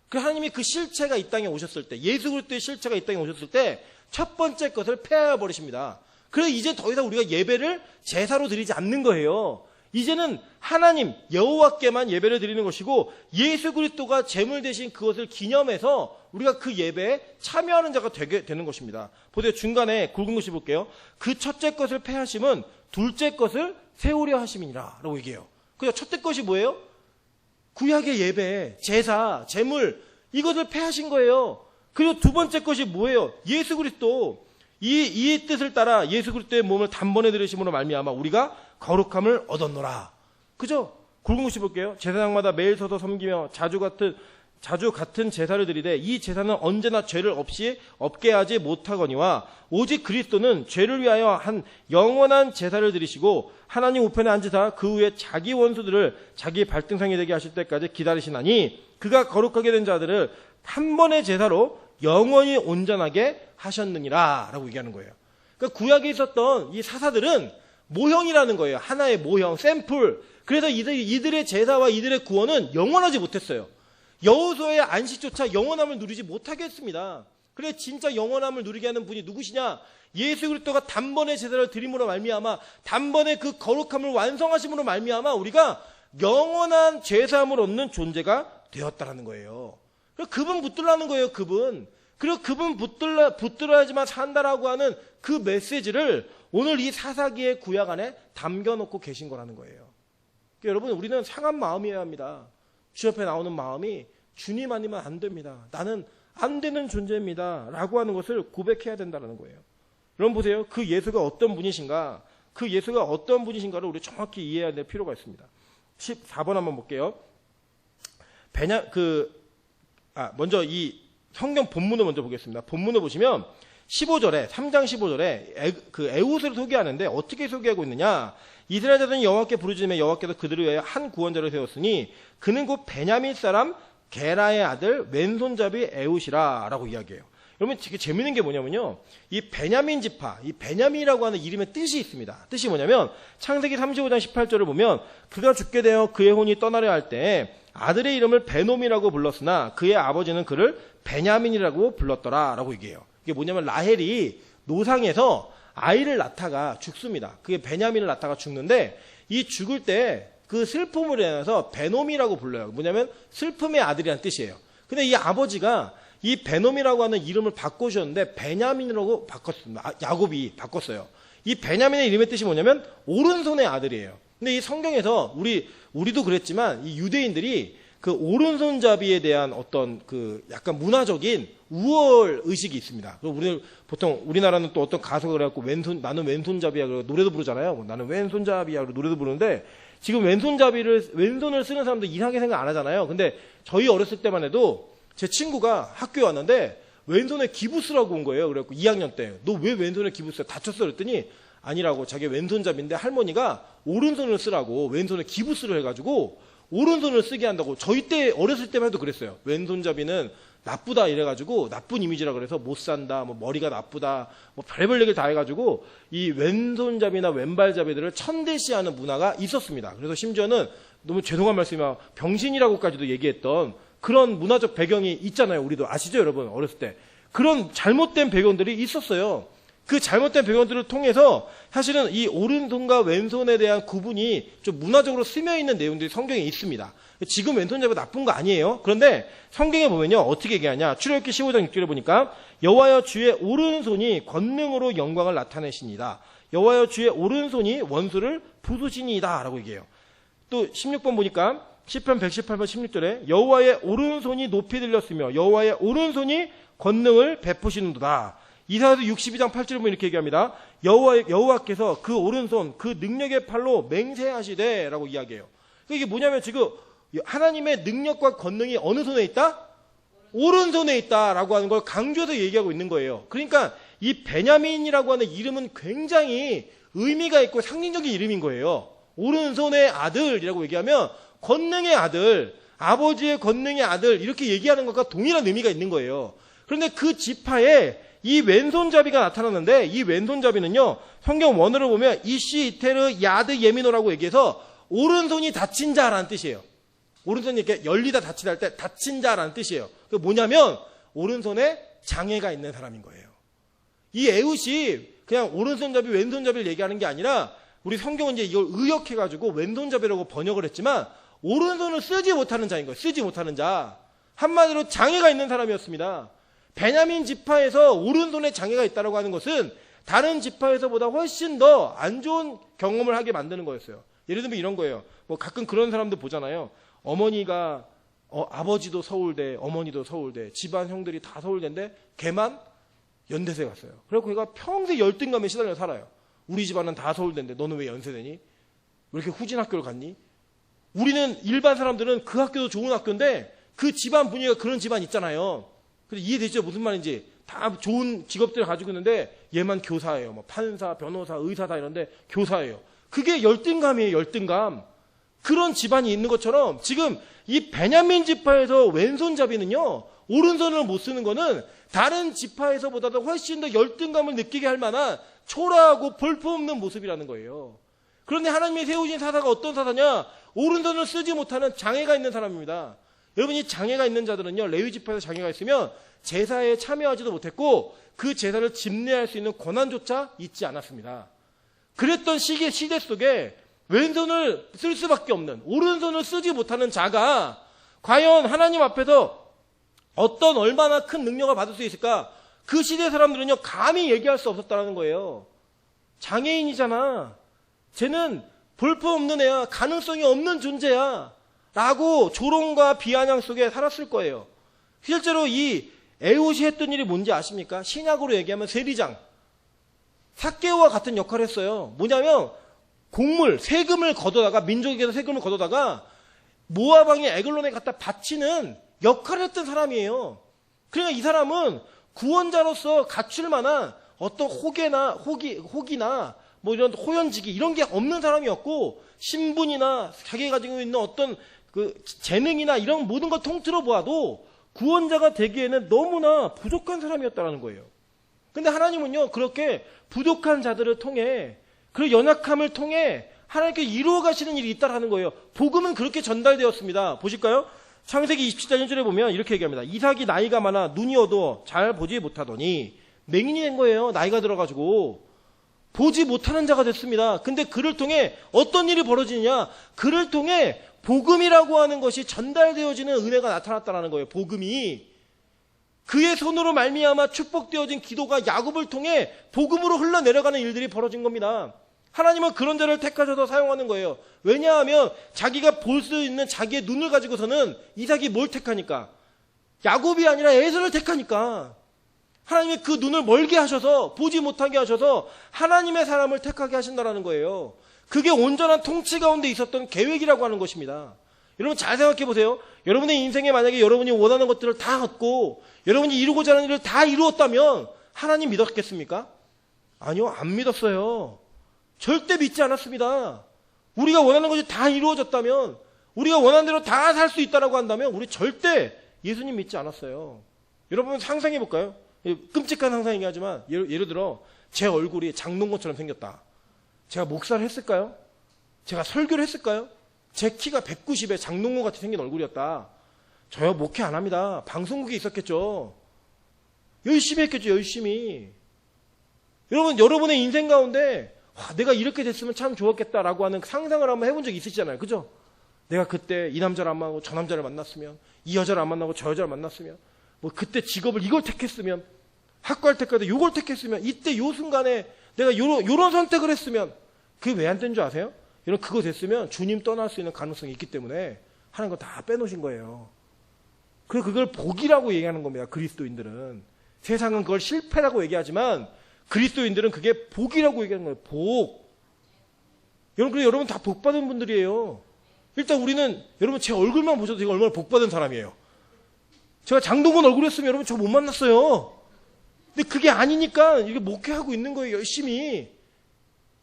그 하나님이 그 실체가 이 땅에 오셨을 때, 예수 그리스도의 실체가 이 땅에 오셨을 때 첫 번째 것을 폐하여 버리십니다. 그래서 이제 더 이상 우리가 예배를 제사로 드리지 않는 거예요. 이제는 하나님 여호와께만 예배를 드리는 것이고 예수 그리스도가 제물 대신 그것을 기념해서 우리가 그 예배에 참여하는 자가 되게 되는 것입니다. 보세요. 중간에 굵은 글씨 볼게요. 그 첫째 것을 폐하심은 둘째 것을 세우려 하심이니라 라고 얘기해요. 그래서 첫째 것이 뭐예요? 구약의 예배, 제사, 제물, 이것을 폐하신 거예요. 그리고 두 번째 것이 뭐예요? 예수 그리스도. 이 뜻을 따라 예수 그리스도의 몸을 단번에 들으심으로 말미암아 우리가 거룩함을 얻었노라. 그죠? 굵은 글씨 볼게요. 제사장마다 매일 서서 섬기며 자주 같은 제사를 드리되 이 제사는 언제나 죄를 없게 하지 못하거니와 오직 그리스도는 죄를 위하여 한 영원한 제사를 드리시고 하나님 우편에 앉으사 그 후에 자기 원수들을 자기 발등상이 되게 하실 때까지 기다리시나니 그가 거룩하게 된 자들을 한 번의 제사로 영원히 온전하게 하셨느니라 라고 얘기하는 거예요. 그러니까 구약에 있었던 이 사사들은 모형이라는 거예요. 하나의 모형, 샘플. 그래서 이들의 제사와 이들의 구원은 영원하지 못했어요. 여호수아의 안식조차 영원함을 누리지 못하게 했습니다. 그래 진짜 영원함을 누리게 하는 분이 누구시냐? 예수 그리스도가 단번에 제사를 드림으로 말미암아 단번에 그 거룩함을 완성하심으로 말미암아 우리가 영원한 제사함을 얻는 존재가 되었다라는 거예요. 그분 붙들라는 거예요. 그리고 그분 붙들어야지만 산다라고 하는 그 메시지를 오늘 이 사사기의 구약 안에 담겨놓고 계신 거라는 거예요. 그러니까 여러분, 우리는 상한 마음이어야 합니다. 주 옆에 나오는 마음이 주님 아니면 안 됩니다. 나는 안 되는 존재입니다. 라고 하는 것을 고백해야 된다는 거예요. 여러분 보세요. 그 예수가 어떤 분이신가? 그 예수가 어떤 분이신가를 우리 정확히 이해해야 될 필요가 있습니다. 14번 한번 볼게요. 먼저 이 성경 본문을 먼저 보겠습니다. 본문을 보시면 15절에 3장 15절에 그 에훗을 소개하는데 어떻게 소개하고 있느냐? 이스라엘 자손이 여호와께 부르짖으며 여호와께서 그들을 위하여 한 구원자를 세웠으니 그는 곧 베냐민 사람 게라의 아들 왼손잡이 에훗이라 라고 이야기해요. 여러분 되게 재밌는 게 뭐냐면요. 이 베냐민 지파, 이 베냐민이라고 하는 이름의 뜻이 있습니다. 뜻이 뭐냐면 창세기 35장 18절을 보면 그가 죽게 되어 그의 혼이 떠나려 할 때 아들의 이름을 베놈이라고 불렀으나 그의 아버지는 그를 베냐민이라고 불렀더라 라고 얘기해요. 이게 뭐냐면 라헬이 노상에서 아이를 낳다가 죽습니다. 그게 베냐민을 낳다가 죽는데 이 죽을 때 그 슬픔을 인해서 베놈이라고 불러요. 뭐냐면 슬픔의 아들이라는 뜻이에요. 근데 이 아버지가 이 베놈이라고 하는 이름을 바꿔주셨는데 베냐민이라고 바꿨습니다. 야곱이 바꿨어요. 이 베냐민의 이름의 뜻이 뭐냐면 오른손의 아들이에요. 근데 이 성경에서 우리도 그랬지만 이 유대인들이 그 오른손잡이에 대한 어떤 그 약간 문화적인 우월 의식이 있습니다. 그리고 보통 우리나라는 또 어떤 가수가 그래갖고 나는 왼손잡이야 그러고 노래도 부르잖아요. 나는 왼손잡이야 그러고 노래도 부르는데 지금 왼손을 쓰는 사람도 이상하게 생각 안 하잖아요. 근데 저희 어렸을 때만 해도 제 친구가 학교에 왔는데 왼손에 기부 쓰라고 온 거예요. 그래갖고 2학년 때 너 왜 왼손에 기부 써? 다쳤어? 그랬더니 아니라고 자기 왼손잡이인데 할머니가 오른손을 쓰라고 왼손에 기부 쓰를 해가지고 오른손을 쓰게 한다고. 저희 때 어렸을 때만 해도 그랬어요. 왼손잡이는 나쁘다 이래가지고 나쁜 이미지라 그래서 못 산다, 뭐 머리가 나쁘다, 뭐 별별 얘기를 다 해가지고 이 왼손잡이나 왼발잡이들을 천대시하는 문화가 있었습니다. 그래서 심지어는 너무 죄송한 말씀이면 병신이라고까지도 얘기했던 그런 문화적 배경이 있잖아요. 우리도 아시죠, 여러분? 어렸을 때 그런 잘못된 배경들이 있었어요. 그 잘못된 배경들을 통해서 사실은 이 오른손과 왼손에 대한 구분이 좀 문화적으로 스며있는 내용들이 성경에 있습니다. 지금 왼손잡이가 나쁜 거 아니에요. 그런데 성경에 보면요 어떻게 얘기하냐. 출애굽기 15장 6절에 보니까 여호와여 주의 오른손이 권능으로 영광을 나타내시니이다. 여호와여 주의 오른손이 원수를 부수시니이다 라고 얘기해요. 또 16번 보니까 시편 118번 16절에 여호와의 오른손이 높이 들렸으며 여호와의 오른손이 권능을 베푸시는도다. 이사야서 62장 8절에 보면 이렇게 얘기합니다. 여호와께서 그 오른손 그 능력의 팔로 맹세하시되 라고 이야기해요. 이게 뭐냐면 지금 하나님의 능력과 권능이 어느 손에 있다? 오른손에 있다라고 하는 걸 강조해서 얘기하고 있는 거예요. 그러니까 이 베냐민이라고 하는 이름은 굉장히 의미가 있고 상징적인 이름인 거예요. 오른손의 아들이라고 얘기하면 권능의 아들, 아버지의 권능의 아들 이렇게 얘기하는 것과 동일한 의미가 있는 거예요. 그런데 그 지파에 이 왼손잡이가 나타났는데 이 왼손잡이는요 성경 원어를 보면 이시 이테르 야드 예미노라고 얘기해서 오른손이 다친 자라는 뜻이에요. 오른손이 이렇게 열리다 닫히다 할 때 다친 자라는 뜻이에요. 그 뭐냐면 오른손에 장애가 있는 사람인 거예요. 이 에훗이 그냥 오른손잡이 왼손잡이를 얘기하는 게 아니라 우리 성경은 이제 이걸 의역해가지고 왼손잡이라고 번역을 했지만 오른손을 쓰지 못하는 자인 거예요. 쓰지 못하는 자. 한마디로 장애가 있는 사람이었습니다. 베냐민 지파에서 오른손에 장애가 있다고 하는 것은 다른 지파에서보다 훨씬 더 안 좋은 경험을 하게 만드는 거였어요. 예를 들면 이런 거예요. 뭐 가끔 그런 사람들 보잖아요. 어머니가 아버지도 서울대, 어머니도 서울대, 집안 형들이 다 서울대인데 걔만 연대세 갔어요. 그래서 걔가 평생 열등감에 시달려 살아요. 우리 집안은 다 서울대인데 너는 왜 연세대니? 왜 이렇게 후진 학교를 갔니? 우리는 일반 사람들은 그 학교도 좋은 학교인데 그 집안 분위기가 그런 집안 있잖아요. 그래서 이해되죠? 무슨 말인지. 다 좋은 직업들을 가지고 있는데 얘만 교사예요. 뭐 판사, 변호사, 의사다 이런데 교사예요. 그게 열등감이에요. 열등감. 그런 집안이 있는 것처럼 지금 이 베냐민 지파에서 왼손잡이는요. 오른손을 못 쓰는 거는 다른 지파에서보다도 훨씬 더 열등감을 느끼게 할 만한 초라하고 볼품없는 모습이라는 거예요. 그런데 하나님이 세우신 사사가 어떤 사사냐? 오른손을 쓰지 못하는 장애가 있는 사람입니다. 여러분 이 장애가 있는 자들은요. 레위 지파에서 장애가 있으면 제사에 참여하지도 못했고 그 제사를 집례할 수 있는 권한조차 있지 않았습니다. 그랬던 시대 속에 왼손을 쓸 수밖에 없는 오른손을 쓰지 못하는 자가 과연 하나님 앞에서 어떤 얼마나 큰 능력을 받을 수 있을까? 그 시대 사람들은요 감히 얘기할 수 없었다는 거예요. 장애인이잖아. 쟤는 볼품없는 애야. 가능성이 없는 존재야. 라고 조롱과 비아냥 속에 살았을 거예요. 실제로 이 에훗이 했던 일이 뭔지 아십니까? 신약으로 얘기하면 세리장. 삭개오와 같은 역할을 했어요. 뭐냐면 곡물, 세금을 걷어다가 민족에게서 세금을 걷어다가 모압 왕의 에글론에 갖다 바치는 역할을 했던 사람이에요. 그러니까 이 사람은 구원자로서 갖출 만한 어떤 호기나 뭐 이런 호연지기 이런 게 없는 사람이었고 신분이나 자기가 가지고 있는 어떤 그 재능이나 이런 모든 걸 통틀어 보아도 구원자가 되기에는 너무나 부족한 사람이었다는 거예요. 근데 하나님은요 그렇게 부족한 자들을 통해 그 연약함을 통해 하나님께 이루어 가시는 일이 있다라는 거예요. 복음은 그렇게 전달되었습니다. 보실까요? 창세기 27장 1절에 보면 이렇게 얘기합니다. 이삭이 나이가 많아 눈이 어두워 잘 보지 못하더니 맹인이 된 거예요. 나이가 들어가지고 보지 못하는 자가 됐습니다. 근데 그를 통해 어떤 일이 벌어지느냐? 그를 통해 복음이라고 하는 것이 전달되어지는 은혜가 나타났다는 거예요. 복음이. 그의 손으로 말미암아 축복되어진 기도가 야곱을 통해 복음으로 흘러내려가는 일들이 벌어진 겁니다. 하나님은 그런 자를 택하셔서 사용하는 거예요. 왜냐하면 자기가 볼 수 있는 자기의 눈을 가지고서는 이삭이 뭘 택하니까? 야곱이 아니라 에서를 택하니까. 하나님이 그 눈을 멀게 하셔서 보지 못하게 하셔서 하나님의 사람을 택하게 하신다라는 거예요. 그게 온전한 통치 가운데 있었던 계획이라고 하는 것입니다. 여러분 잘 생각해 보세요. 여러분의 인생에 만약에 여러분이 원하는 것들을 다 얻고 여러분이 이루고자 하는 일을 다 이루었다면 하나님 믿었겠습니까? 아니요, 안 믿었어요. 절대 믿지 않았습니다. 우리가 원하는 것이 다 이루어졌다면, 우리가 원하는 대로 다 살 수 있다라고 한다면 우리 절대 예수님 믿지 않았어요. 여러분 상상해 볼까요? 끔찍한 상상이긴 하지만 예를 들어 제 얼굴이 장동건처럼 생겼다. 제가 목사를 했을까요? 제가 설교를 했을까요? 제 키가 190에 장동건 같이 생긴 얼굴이었다. 저요 목회 안 합니다. 방송국에 있었겠죠. 열심히 했겠죠. 열심히. 여러분 여러분의 인생 가운데 내가 이렇게 됐으면 참 좋았겠다라고 하는 상상을 한번 해본 적이 있으시잖아요. 그죠? 내가 그때 이 남자를 안 만나고 저 남자를 만났으면, 이 여자를 안 만나고 저 여자를 만났으면, 뭐 그때 직업을 이걸 택했으면, 학과를 택하되 이걸 택했으면, 이때 요 순간에 내가 요런 선택을 했으면, 그게 왜 안 된 줄 아세요? 여러분 그거 됐으면 주님 떠날 수 있는 가능성이 있기 때문에 하는 거 다 빼놓으신 거예요. 그래서 그걸 복이라고 얘기하는 겁니다. 그리스도인들은. 세상은 그걸 실패라고 얘기하지만 그리스도인들은 그게 복이라고 얘기하는 거예요. 복. 여러분, 그래 여러분 다 복받은 분들이에요. 일단 우리는 여러분 제 얼굴만 보셔도 제가 얼마나 복받은 사람이에요. 제가 장동건 얼굴이었으면 여러분 저 못 만났어요. 근데 그게 아니니까 이게 목회하고 있는 거예요. 열심히.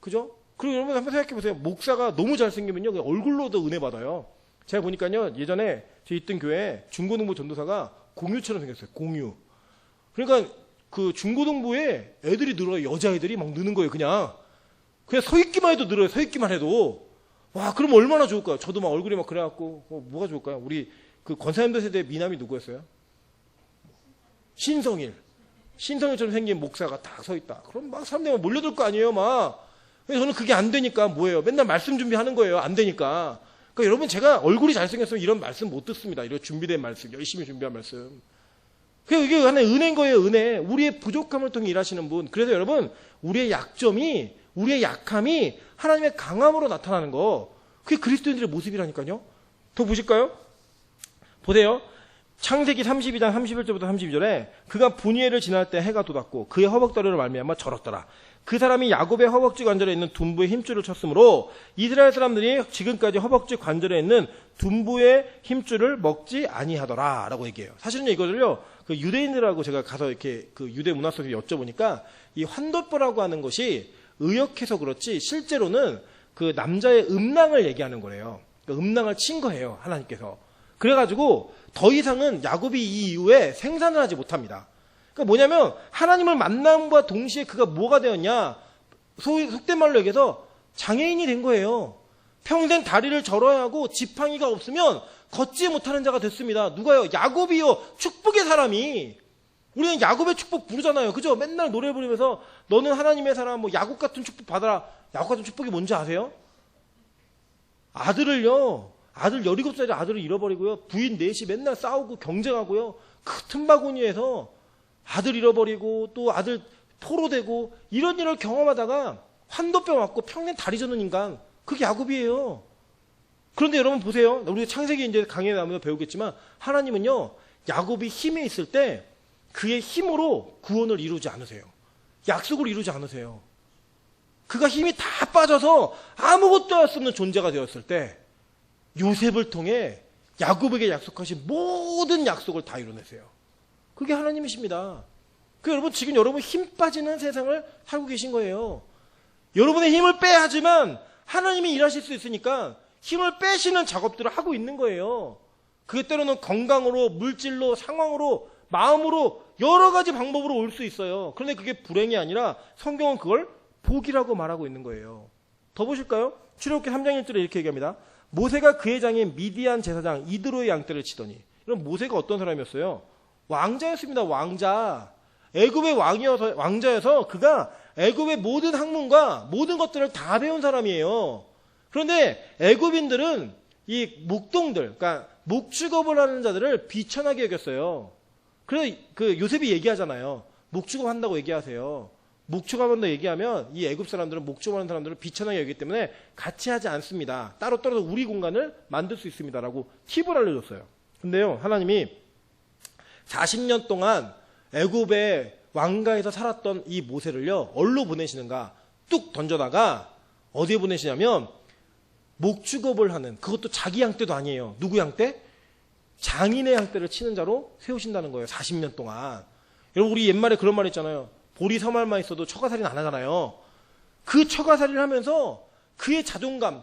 그죠? 그리고 여러분 한번 생각해 보세요. 목사가 너무 잘생기면요 그냥 얼굴로도 은혜 받아요. 제가 보니까요 예전에 제 있던 교회 중고등부 전도사가 공유처럼 생겼어요. 공유. 그러니까 그 중고등부에 애들이 늘어요. 여자애들이 막 느는 거예요. 그냥 서 있기만 해도 늘어요. 서 있기만 해도. 와, 그럼 얼마나 좋을까요? 저도 막 얼굴이 막 그래갖고 뭐가 좋을까요? 우리 그 권사님들 세대 미남이 누구였어요? 신성일처럼 생긴 목사가 딱 서 있다. 그럼 막 사람들이 막 몰려들 거 아니에요, 막. 근데 저는 그게 안 되니까 뭐예요? 맨날 말씀 준비하는 거예요. 안 되니까. 그러니까 여러분 제가 얼굴이 잘생겼으면 이런 말씀 못 듣습니다. 이런 준비된 말씀, 열심히 준비한 말씀. 그게 이게 하나의 은혜인 거예요, 은혜. 우리의 부족함을 통해 일하시는 분. 그래서 여러분, 우리의 약점이, 우리의 약함이 하나님의 강함으로 나타나는 거. 그게 그리스도인들의 모습이라니까요. 더 보실까요? 보세요. 창세기 32장 31절부터 32절에 그가 분이엘을 지날 때 해가 돋았고 그의 허벅다리로 말미암아 절었더라. 그 사람이 야곱의 허벅지 관절에 있는 둔부에 힘줄을 쳤으므로 이스라엘 사람들이 지금까지 허벅지 관절에 있는 둔부의 힘줄을 먹지 아니하더라 라고 얘기해요. 사실은 이거를요 그 유대인들하고 제가 가서 이렇게 그 유대 문화 속에서 여쭤보니까 이 환도뼈라고 하는 것이 의역해서 그렇지 실제로는 그 남자의 음낭을 얘기하는 거래요. 그러니까 음낭을 친 거예요 하나님께서. 그래가지고 더 이상은 야곱이 이 이후에 생산을 하지 못합니다. 그러니까 뭐냐면 하나님을 만남과 동시에 그가 뭐가 되었냐, 속된 말로 얘기해서 장애인이 된 거예요. 평생 다리를 절어야 하고 지팡이가 없으면 걷지 못하는 자가 됐습니다. 누가요? 야곱이요. 축복의 사람이. 우리는 야곱의 축복 부르잖아요. 그죠? 맨날 노래 부르면서 너는 하나님의 사람, 뭐 야곱 같은 축복 받아라. 야곱 같은 축복이 뭔지 아세요? 아들을요. 아들 17살짜리 아들을 잃어버리고요. 부인 넷이 맨날 싸우고 경쟁하고요. 그 틈바구니에서 아들 잃어버리고 또 아들 포로되고 이런 일을 경험하다가 환도뼈 맞고 평생 다리 저는 인간. 그게 야곱이에요. 그런데 여러분 보세요. 우리 창세기 이제 강의에 나오면서 배우겠지만 하나님은요. 야곱이 힘에 있을 때 그의 힘으로 구원을 이루지 않으세요. 약속을 이루지 않으세요. 그가 힘이 다 빠져서 아무것도 할 수 없는 존재가 되었을 때 요셉을 통해 야곱에게 약속하신 모든 약속을 다 이뤄내세요. 그게 하나님이십니다. 그 여러분 지금 여러분 힘 빠지는 세상을 살고 계신 거예요. 여러분의 힘을 빼야 하지만 하나님이 일하실 수 있으니까 힘을 빼시는 작업들을 하고 있는 거예요. 그게 때로는 건강으로, 물질로, 상황으로, 마음으로 여러 가지 방법으로 올 수 있어요. 그런데 그게 불행이 아니라 성경은 그걸 복이라고 말하고 있는 거예요. 더 보실까요? 출애굽기 3장 1절에 이렇게 얘기합니다. 모세가 그의 장인 미디안 제사장 이드로의 양떼를 치더니. 그럼 모세가 어떤 사람이었어요? 왕자였습니다. 왕자. 애굽의 왕자여서 그가 애굽의 모든 학문과 모든 것들을 다 배운 사람이에요. 그런데 애굽인들은 이 목동들, 그러니까 목축업을 하는 자들을 비천하게 여겼어요. 그래서 그 요셉이 얘기하잖아요. 목축업 한다고 얘기하세요. 목축하면 더 얘기하면 이 애굽 사람들은 목축하는 사람들을 비천하게 여기기 때문에 같이 하지 않습니다. 따로 떨어져 우리 공간을 만들 수 있습니다라고 팁을 알려줬어요. 근데요, 하나님이 40년 동안 애굽의 왕가에서 살았던 이 모세를요, 어디로 보내시는가? 뚝 던져다가 어디에 보내시냐면 목축업을 하는, 그것도 자기 양떼도 아니에요. 누구 양떼? 장인의 양떼를 치는 자로 세우신다는 거예요. 40년 동안. 여러분, 우리 옛말에 그런 말 있잖아요. 보리 서말만 있어도 처가살이는 안 하잖아요. 그 처가살이를 하면서 그의 자존감,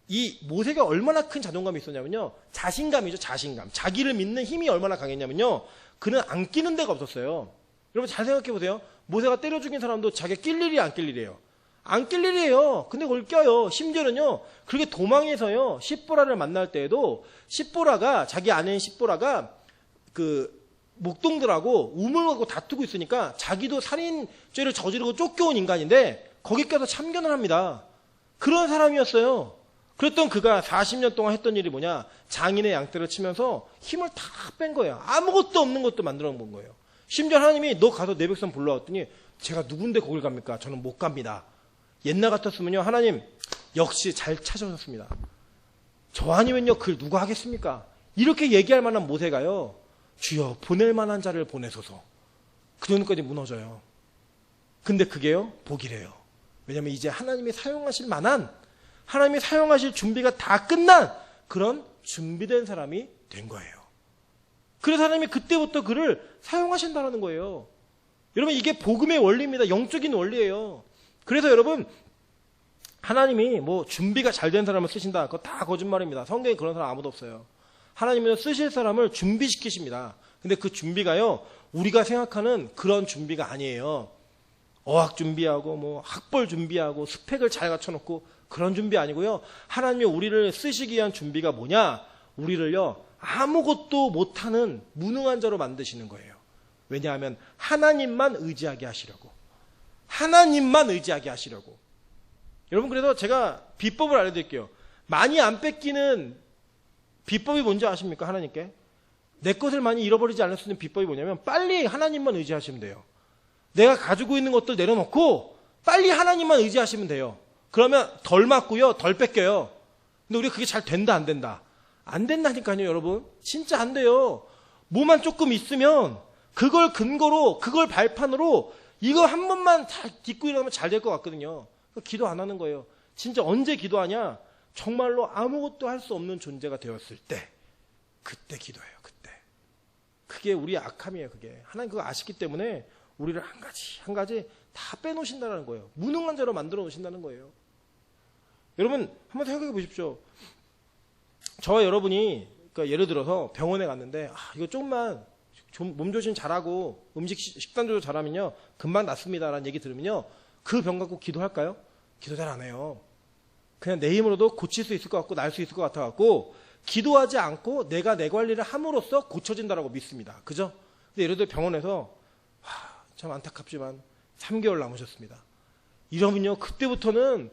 이 모세가 얼마나 큰 자존감이 있었냐면요, 자신감이죠. 자신감. 자기를 믿는 힘이 얼마나 강했냐면요, 그는 안 끼는 데가 없었어요. 여러분 잘 생각해 보세요. 모세가 때려 죽인 사람도 자기가 낄 일이 안 낄 일이에요. 안 낄 일이에요. 근데 그걸 껴요. 심지어는요, 그렇게 도망해서요, 십보라를 만날 때에도 십보라가, 자기 아내인 십보라가 그 목동들하고 우물하고 다투고 있으니까 자기도 살인죄를 저지르고 쫓겨온 인간인데 거기 껴서 참견을 합니다. 그런 사람이었어요. 그랬던 그가 40년 동안 했던 일이 뭐냐? 장인의 양떼를 치면서 힘을 다 뺀 거예요. 아무것도 없는 것도 만들어 본 거예요. 심지어 하나님이 너 가서 내 백성 불러왔더니 제가 누군데 거길 갑니까? 저는 못 갑니다. 옛날 같았으면요, 하나님 역시 잘 찾아오셨습니다. 저 아니면요 그걸 누가 하겠습니까? 이렇게 얘기할 만한 모세가요, 주여 보낼 만한 자를 보내소서. 그 정도까지 무너져요. 근데 그게요, 복이래요. 왜냐하면 이제 하나님이 사용하실 만한, 하나님이 사용하실 준비가 다 끝난 그런 준비된 사람이 된 거예요. 그래서 하나님이 그때부터 그를 사용하신다는 거예요. 여러분, 이게 복음의 원리입니다. 영적인 원리예요. 그래서 여러분, 하나님이 뭐 준비가 잘 된 사람을 쓰신다, 그거 다 거짓말입니다. 성경에 그런 사람 아무도 없어요. 하나님은 쓰실 사람을 준비시키십니다. 근데 그 준비가요, 우리가 생각하는 그런 준비가 아니에요. 어학 준비하고 뭐 학벌 준비하고 스펙을 잘 갖춰놓고 그런 준비 아니고요. 하나님이 우리를 쓰시기 위한 준비가 뭐냐? 우리를요, 아무것도 못하는 무능한 자로 만드시는 거예요. 왜냐하면 하나님만 의지하게 하시려고. 하나님만 의지하게 하시려고. 여러분, 그래서 제가 비법을 알려드릴게요. 많이 안 뺏기는 비법이 뭔지 아십니까? 하나님께 내 것을 많이 잃어버리지 않을 수 있는 비법이 뭐냐면, 빨리 하나님만 의지하시면 돼요. 내가 가지고 있는 것들 내려놓고 빨리 하나님만 의지하시면 돼요. 그러면 덜 맞고요, 덜 뺏겨요. 근데 우리가 그게 잘 된다 안 된다? 안 된다니까요. 여러분, 진짜 안 돼요. 뭐만 조금 있으면 그걸 근거로, 그걸 발판으로 이거 한 번만 잘 딛고 일어나면 잘 될 것 같거든요. 기도 안 하는 거예요. 진짜 언제 기도하냐? 정말로 아무것도 할 수 없는 존재가 되었을 때, 그때 기도해요. 그때. 그게 우리의 악함이에요. 그게. 하나님 그거 아시기 때문에 우리를 한 가지 다 빼놓으신다는 거예요. 무능한 자로 만들어 놓으신다는 거예요. 여러분, 한번 생각해 보십시오. 저와 여러분이, 그러니까 예를 들어서 병원에 갔는데, 이거 조금만 몸조심 잘하고 식단 조절 잘하면요 금방 낫습니다라는 얘기 들으면요, 그 병 갖고 기도할까요? 기도 잘 안 해요. 그냥 내 힘으로도 고칠 수 있을 것 같고 나을 수 있을 것 같아갖고 기도하지 않고 내가 내 관리를 함으로써 고쳐진다라고 믿습니다. 그죠? 근데 예를 들어 병원에서 참 안타깝지만 3개월 남으셨습니다. 이러면요, 그때부터는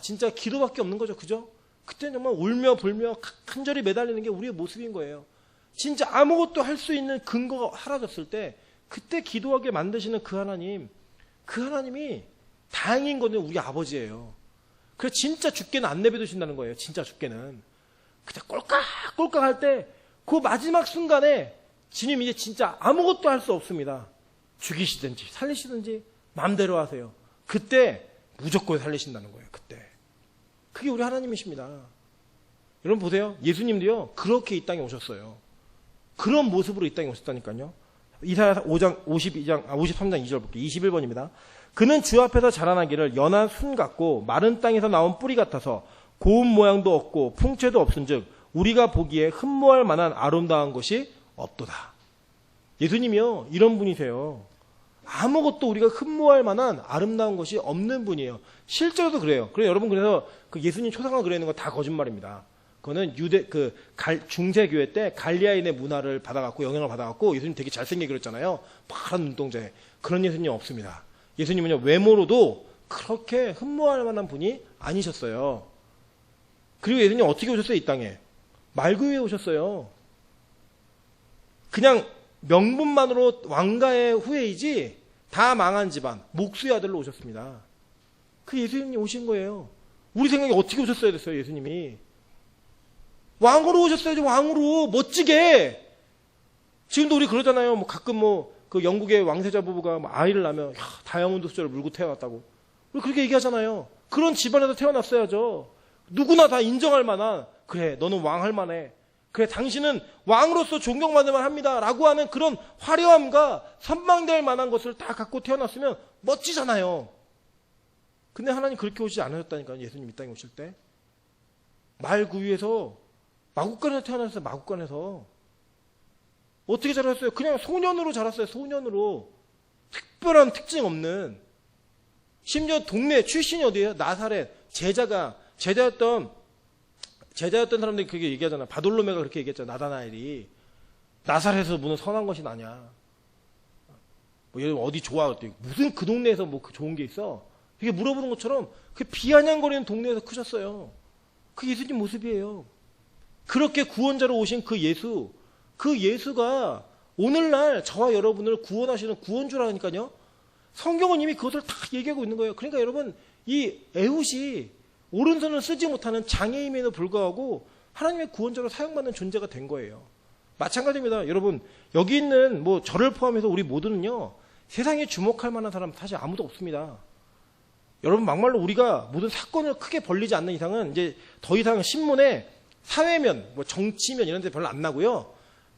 진짜 기도밖에 없는 거죠. 그죠? 그때는 정말 울며 불며 간절히 매달리는 게 우리의 모습인 거예요. 진짜 아무것도 할 수 있는 근거가 사라졌을 때 그때 기도하게 만드시는 그 하나님이 다행인 거는 우리 아버지예요. 그래서 진짜 죽게는 안 내버려두신다는 거예요. 진짜 죽게는. 그때 꼴깍꼴깍 할 때 그 마지막 순간에 주님 이제 진짜 아무것도 할 수 없습니다. 죽이시든지 살리시든지 마음대로 하세요. 그때 무조건 살리신다는 거예요. 그때. 그게 우리 하나님이십니다. 여러분 보세요. 예수님도요, 그렇게 이 땅에 오셨어요. 그런 모습으로 이 땅에 오셨다니까요. 이사야 5장 53장 2절 볼게요. 21번입니다. 그는 주 앞에서 자라나기를 연한 순 같고 마른 땅에서 나온 뿌리 같아서 고운 모양도 없고 풍채도 없은즉 우리가 보기에 흠모할 만한 아름다운 것이 없도다. 예수님이요, 이런 분이세요. 아무것도 우리가 흠모할 만한 아름다운 것이 없는 분이에요. 실제로도 그래요. 그래서 여러분, 그래서 그 예수님 초상화 그려있는 거 다 거짓말입니다. 그거는 중세교회 때 갈리아인의 문화를 받아갖고 영향을 받아갖고 예수님 되게 잘생기게 그렸잖아요. 파란 눈동자에. 그런 예수님 없습니다. 예수님은요, 외모로도 그렇게 흠모할 만한 분이 아니셨어요. 그리고 예수님 어떻게 오셨어요? 이 땅에 말구 위에 오셨어요. 그냥 명분만으로 왕가의 후예이지 다 망한 집안, 목수의 아들로 오셨습니다. 그 예수님이 오신 거예요. 우리 생각에 어떻게 오셨어야 됐어요, 예수님이? 왕으로 오셨어야죠, 왕으로. 멋지게. 지금도 우리 그러잖아요. 뭐 가끔 그 영국의 왕세자 부부가 아이를 낳으면, 다이아몬드 숫자를 물고 태어났다고. 우리 그렇게 얘기하잖아요. 그런 집안에서 태어났어야죠. 누구나 다 인정할 만한, 그래, 너는 왕 할 만해. 그래, 당신은 왕으로서 존경받을 만합니다. 라고 하는 그런 화려함과 선망될 만한 것을 다 갖고 태어났으면 멋지잖아요. 근데 하나님 그렇게 오시지 않으셨다니까요. 예수님 이 땅에 오실 때. 말구유에서 마구간에서 태어났어요. 마구간에서. 어떻게 자랐어요? 그냥 소년으로 자랐어요. 소년으로. 특별한 특징 없는. 심지어 동네 출신이 어디예요? 나사렛. 제자였던 사람들이 그렇게 얘기하잖아. 바돌로메가 그렇게 얘기했잖아. 나다나엘이. 나사렛에서 무슨 선한 것이 나냐. 뭐 예를 들면 어디 좋아. 그랬더니 무슨 그 동네에서 뭐 좋은 게 있어? 이게 물어보는 것처럼 그 비아냥거리는 동네에서 크셨어요. 그 예수님 모습이에요. 그렇게 구원자로 오신 그 예수가 오늘날 저와 여러분을 구원하시는 구원주라니까요. 성경은 이미 그것을 다 얘기하고 있는 거예요. 그러니까 여러분, 이 에훗이 오른손을 쓰지 못하는 장애임에도 불구하고 하나님의 구원자로 사용받는 존재가 된 거예요. 마찬가지입니다. 여러분, 여기 있는 저를 포함해서 우리 모두는요, 세상에 주목할 만한 사람 사실 아무도 없습니다. 여러분, 막말로 우리가 모든 사건을 크게 벌리지 않는 이상은 이제 더 이상 신문에 사회면, 정치면 이런 데 별로 안 나고요.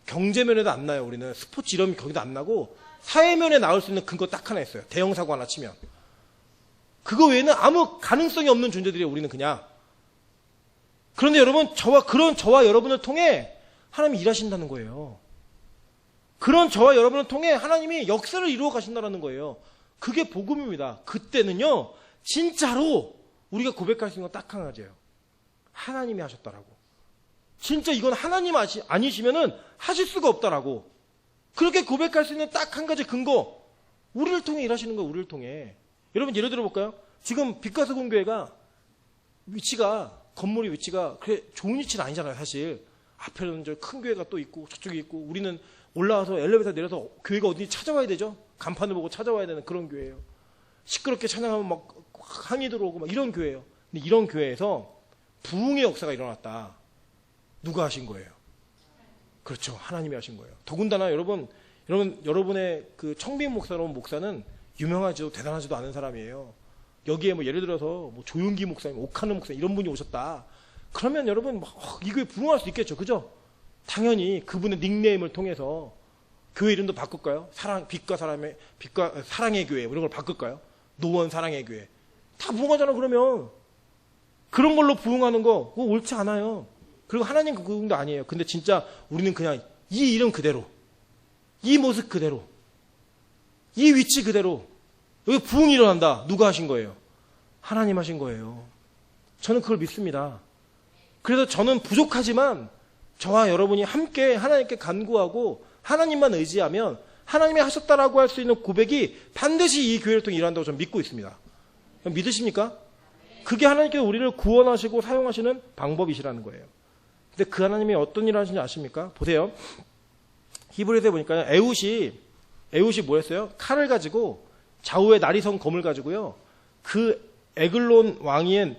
경제면에도 안 나요. 우리는 스포츠 이런 거기도 안 나고 사회면에 나올 수 있는 근거 딱 하나 있어요. 대형 사고 하나 치면. 그거 외에는 아무 가능성이 없는 존재들이에요. 우리는 그냥. 그런데 여러분, 저와 여러분을 통해 하나님이 일하신다는 거예요. 그런 저와 여러분을 통해 하나님이 역사를 이루어 가신다는 거예요. 그게 복음입니다. 그때는요, 진짜로 우리가 고백할 수 있는 건 딱 한 가지예요. 하나님이 하셨다라고. 진짜 이건 하나님 아니시면은 하실 수가 없다라고. 그렇게 고백할 수 있는 딱 한 가지 근거. 우리를 통해 일하시는 거예요. 우리를 통해. 여러분, 예를 들어 볼까요? 지금 빛가서공교회가 건물의 위치가 그래 좋은 위치는 아니잖아요. 사실 앞에는 저 큰 교회가 또 있고 저쪽에 있고, 우리는 올라와서 엘리베이터 내려서 교회가 어딘지 찾아와야 되죠. 간판을 보고 찾아와야 되는 그런 교회예요. 시끄럽게 찬양하면 막 항의 들어오고 막 이런 교회예요. 근데 이런 교회에서 부흥의 역사가 일어났다. 누가 하신 거예요? 그렇죠. 하나님이 하신 거예요. 더군다나 여러분의 그 청빈 목사는 유명하지도 대단하지도 않은 사람이에요. 여기에 예를 들어서 조용기 목사님, 오카는 목사님 이런 분이 오셨다. 그러면 여러분 이 교회 부흥할 수 있겠죠. 그죠? 당연히 그분의 닉네임을 통해서 교회 이름도 바꿀까요? 빛과 사랑의 교회 이런 걸 바꿀까요? 노원 사랑의 교회. 다 부흥하잖아. 그러면 그런 걸로 부흥하는 거 그거 옳지 않아요. 그리고 하나님 그 부흥도 아니에요. 근데 진짜 우리는 그냥 이 이름 그대로, 이 모습 그대로, 이 위치 그대로 여기 부흥이 일어난다. 누가 하신 거예요? 하나님 하신 거예요. 저는 그걸 믿습니다. 그래서 저는 부족하지만 저와 여러분이 함께 하나님께 간구하고 하나님만 의지하면 하나님이 하셨다라고 할 수 있는 고백이 반드시 이 교회를 통해 일한다고 저는 믿고 있습니다. 믿으십니까? 그게 하나님께서 우리를 구원하시고 사용하시는 방법이시라는 거예요. 근데 그 하나님이 어떤 일을 하시는지 아십니까? 보세요. 히브리서에 보니까 에훗이 뭐였어요? 칼을 가지고 좌우에 나리선 검을 가지고요. 그 에글론 왕인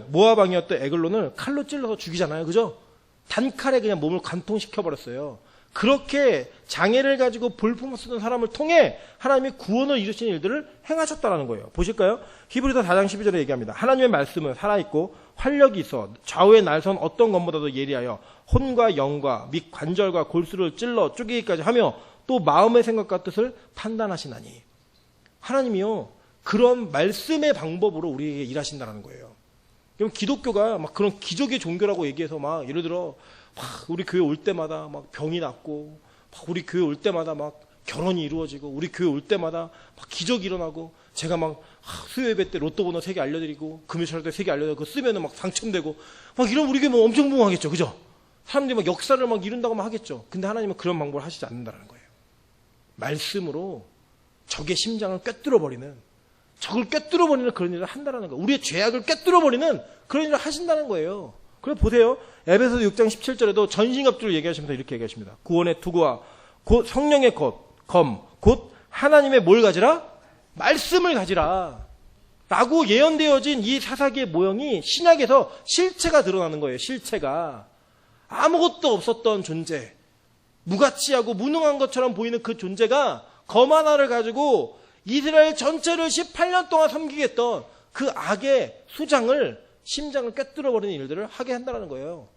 모압 왕이었던 에글론을 칼로 찔러서 죽이잖아요. 그죠? 단칼에 그냥 몸을 관통시켜 버렸어요. 그렇게 장애를 가지고 볼품을 쓰던 사람을 통해 하나님이 구원을 이루시는 일들을 행하셨다라는 거예요. 보실까요? 히브리서 4장 12절에 얘기합니다. 하나님의 말씀은 살아있고 활력이 있어 좌우에 날선 어떤 것보다도 예리하여 혼과 영과 및 관절과 골수를 찔러 쪼개기까지 하며 또 마음의 생각과 뜻을 판단하시나니. 하나님이요, 그런 말씀의 방법으로 우리에게 일하신다는 거예요. 그럼 기독교가 막 그런 기적의 종교라고 얘기해서 막 예를 들어 우리 교회 올 때마다 막 병이 낫고, 우리 교회 올 때마다 막 결혼이 이루어지고, 우리 교회 올 때마다 막 기적이 일어나고, 제가 막 수요 예배 때 로또 번호 3개 알려드리고, 금요일 때 3개 알려드리고, 그거 쓰면은 막 당첨되고, 막 이런 우리 교회 뭐 엄청 부흥하겠죠. 그죠? 사람들이 막 역사를 막 이룬다고 막 하겠죠. 근데 하나님은 그런 방법을 하시지 않는다는 거예요. 말씀으로 적의 심장을 꿰뚫어버리는, 적을 꿰뚫어버리는 그런 일을 한다는 거예요. 우리의 죄악을 꽹뚫어버리는 그런 일을 하신다는 거예요. 그래서 보세요. 에베소서 6장 17절에도 전신갑주를 얘기하시면서 이렇게 얘기하십니다. 구원의 투구와 곧 성령의 검, 곧 하나님의 뭘 가지라? 말씀을 가지라. 라고 예언되어진 이 사사기의 모형이 신약에서 실체가 드러나는 거예요. 실체가. 아무것도 없었던 존재. 무가치하고 무능한 것처럼 보이는 그 존재가 검 하나를 가지고 이스라엘 전체를 18년 동안 섬기겠던 그 악의 수장을, 심장을 꿰뚫어버리는 일들을 하게 한다는 거예요.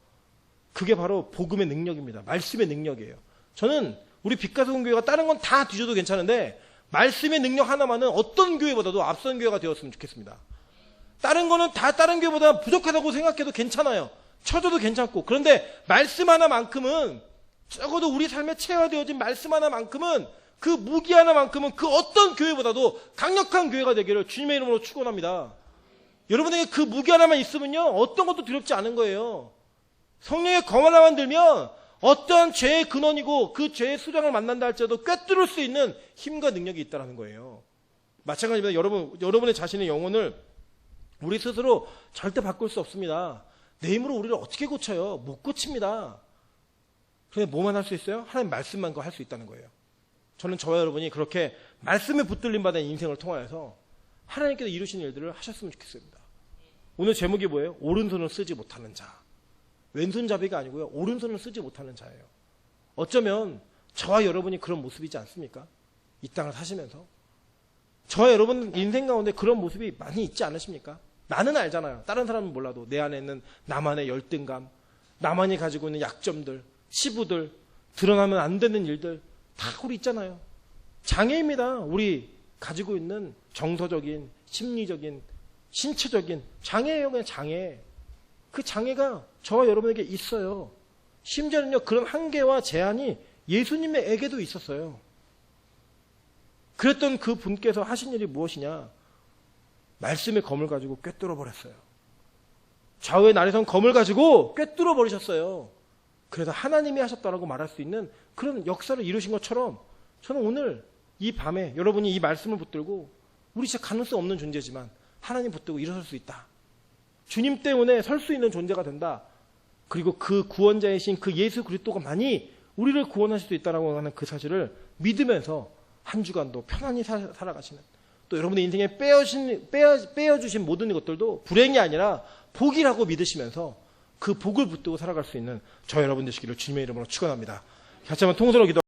그게 바로 복음의 능력입니다. 말씀의 능력이에요. 저는 우리 빛가서운 교회가 다른 건 다 뒤져도 괜찮은데 말씀의 능력 하나만은 어떤 교회보다도 앞선 교회가 되었으면 좋겠습니다. 다른 거는 다 다른 교회보다 부족하다고 생각해도 괜찮아요. 쳐줘도 괜찮고. 그런데 말씀 하나만큼은, 적어도 우리 삶에 체화되어진 말씀 하나만큼은, 그 무기 하나만큼은 그 어떤 교회보다도 강력한 교회가 되기를 주님의 이름으로 축원합니다. 여러분에게 그 무기 하나만 있으면요, 어떤 것도 두렵지 않은 거예요. 성령의 검 하나만 들면 어떠한 죄의 근원이고 그 죄의 수장을 만난다 할지라도 꿰뚫을 수 있는 힘과 능력이 있다는 거예요. 마찬가지입니다. 여러분의 자신의 영혼을 우리 스스로 절대 바꿀 수 없습니다. 내 힘으로 우리를 어떻게 고쳐요? 못 고칩니다. 그런데 뭐만 할 수 있어요? 하나님 말씀만 할 수 있다는 거예요. 저는 저와 여러분이 그렇게 말씀에 붙들림 받은 인생을 통하여서 하나님께서 이루신 일들을 하셨으면 좋겠습니다. 오늘 제목이 뭐예요? 오른손을 쓰지 못하는 자. 왼손잡이가 아니고요, 오른손을 쓰지 못하는 자예요. 어쩌면 저와 여러분이 그런 모습이지 않습니까? 이 땅을 사시면서 저와 여러분 인생 가운데 그런 모습이 많이 있지 않으십니까? 나는 알잖아요. 다른 사람은 몰라도 내 안에 있는 나만의 열등감, 나만이 가지고 있는 약점들, 치부들, 드러나면 안 되는 일들 다 우리 있잖아요. 장애입니다. 우리 가지고 있는 정서적인, 심리적인, 신체적인 장애예요. 그냥 장애. 그 장애가 저와 여러분에게 있어요. 심지어는요, 그런 한계와 제한이 예수님에게도 있었어요. 그랬던 그 분께서 하신 일이 무엇이냐? 말씀의 검을 가지고 꿰뚫어 버렸어요. 좌우의 날에선 검을 가지고 꿰뚫어 버리셨어요. 그래서 하나님이 하셨다라고 말할 수 있는 그런 역사를 이루신 것처럼 저는 오늘 이 밤에 여러분이 이 말씀을 붙들고 우리 진짜 가능성 없는 존재지만 하나님 붙들고 일어설 수 있다. 주님 때문에 설 수 있는 존재가 된다. 그리고 그 구원자이신 그 예수 그리스도가만이 우리를 구원하실 수 있다라고 하는 그 사실을 믿으면서 한 주간도 편안히 살아가시는, 또 여러분의 인생에 빼어주신 모든 것들도 불행이 아니라 복이라고 믿으시면서 그 복을 붙들고 살아갈 수 있는 저 여러분 되시기를 주님의 이름으로 축원합니다. 같이 한번 통성으로 기도.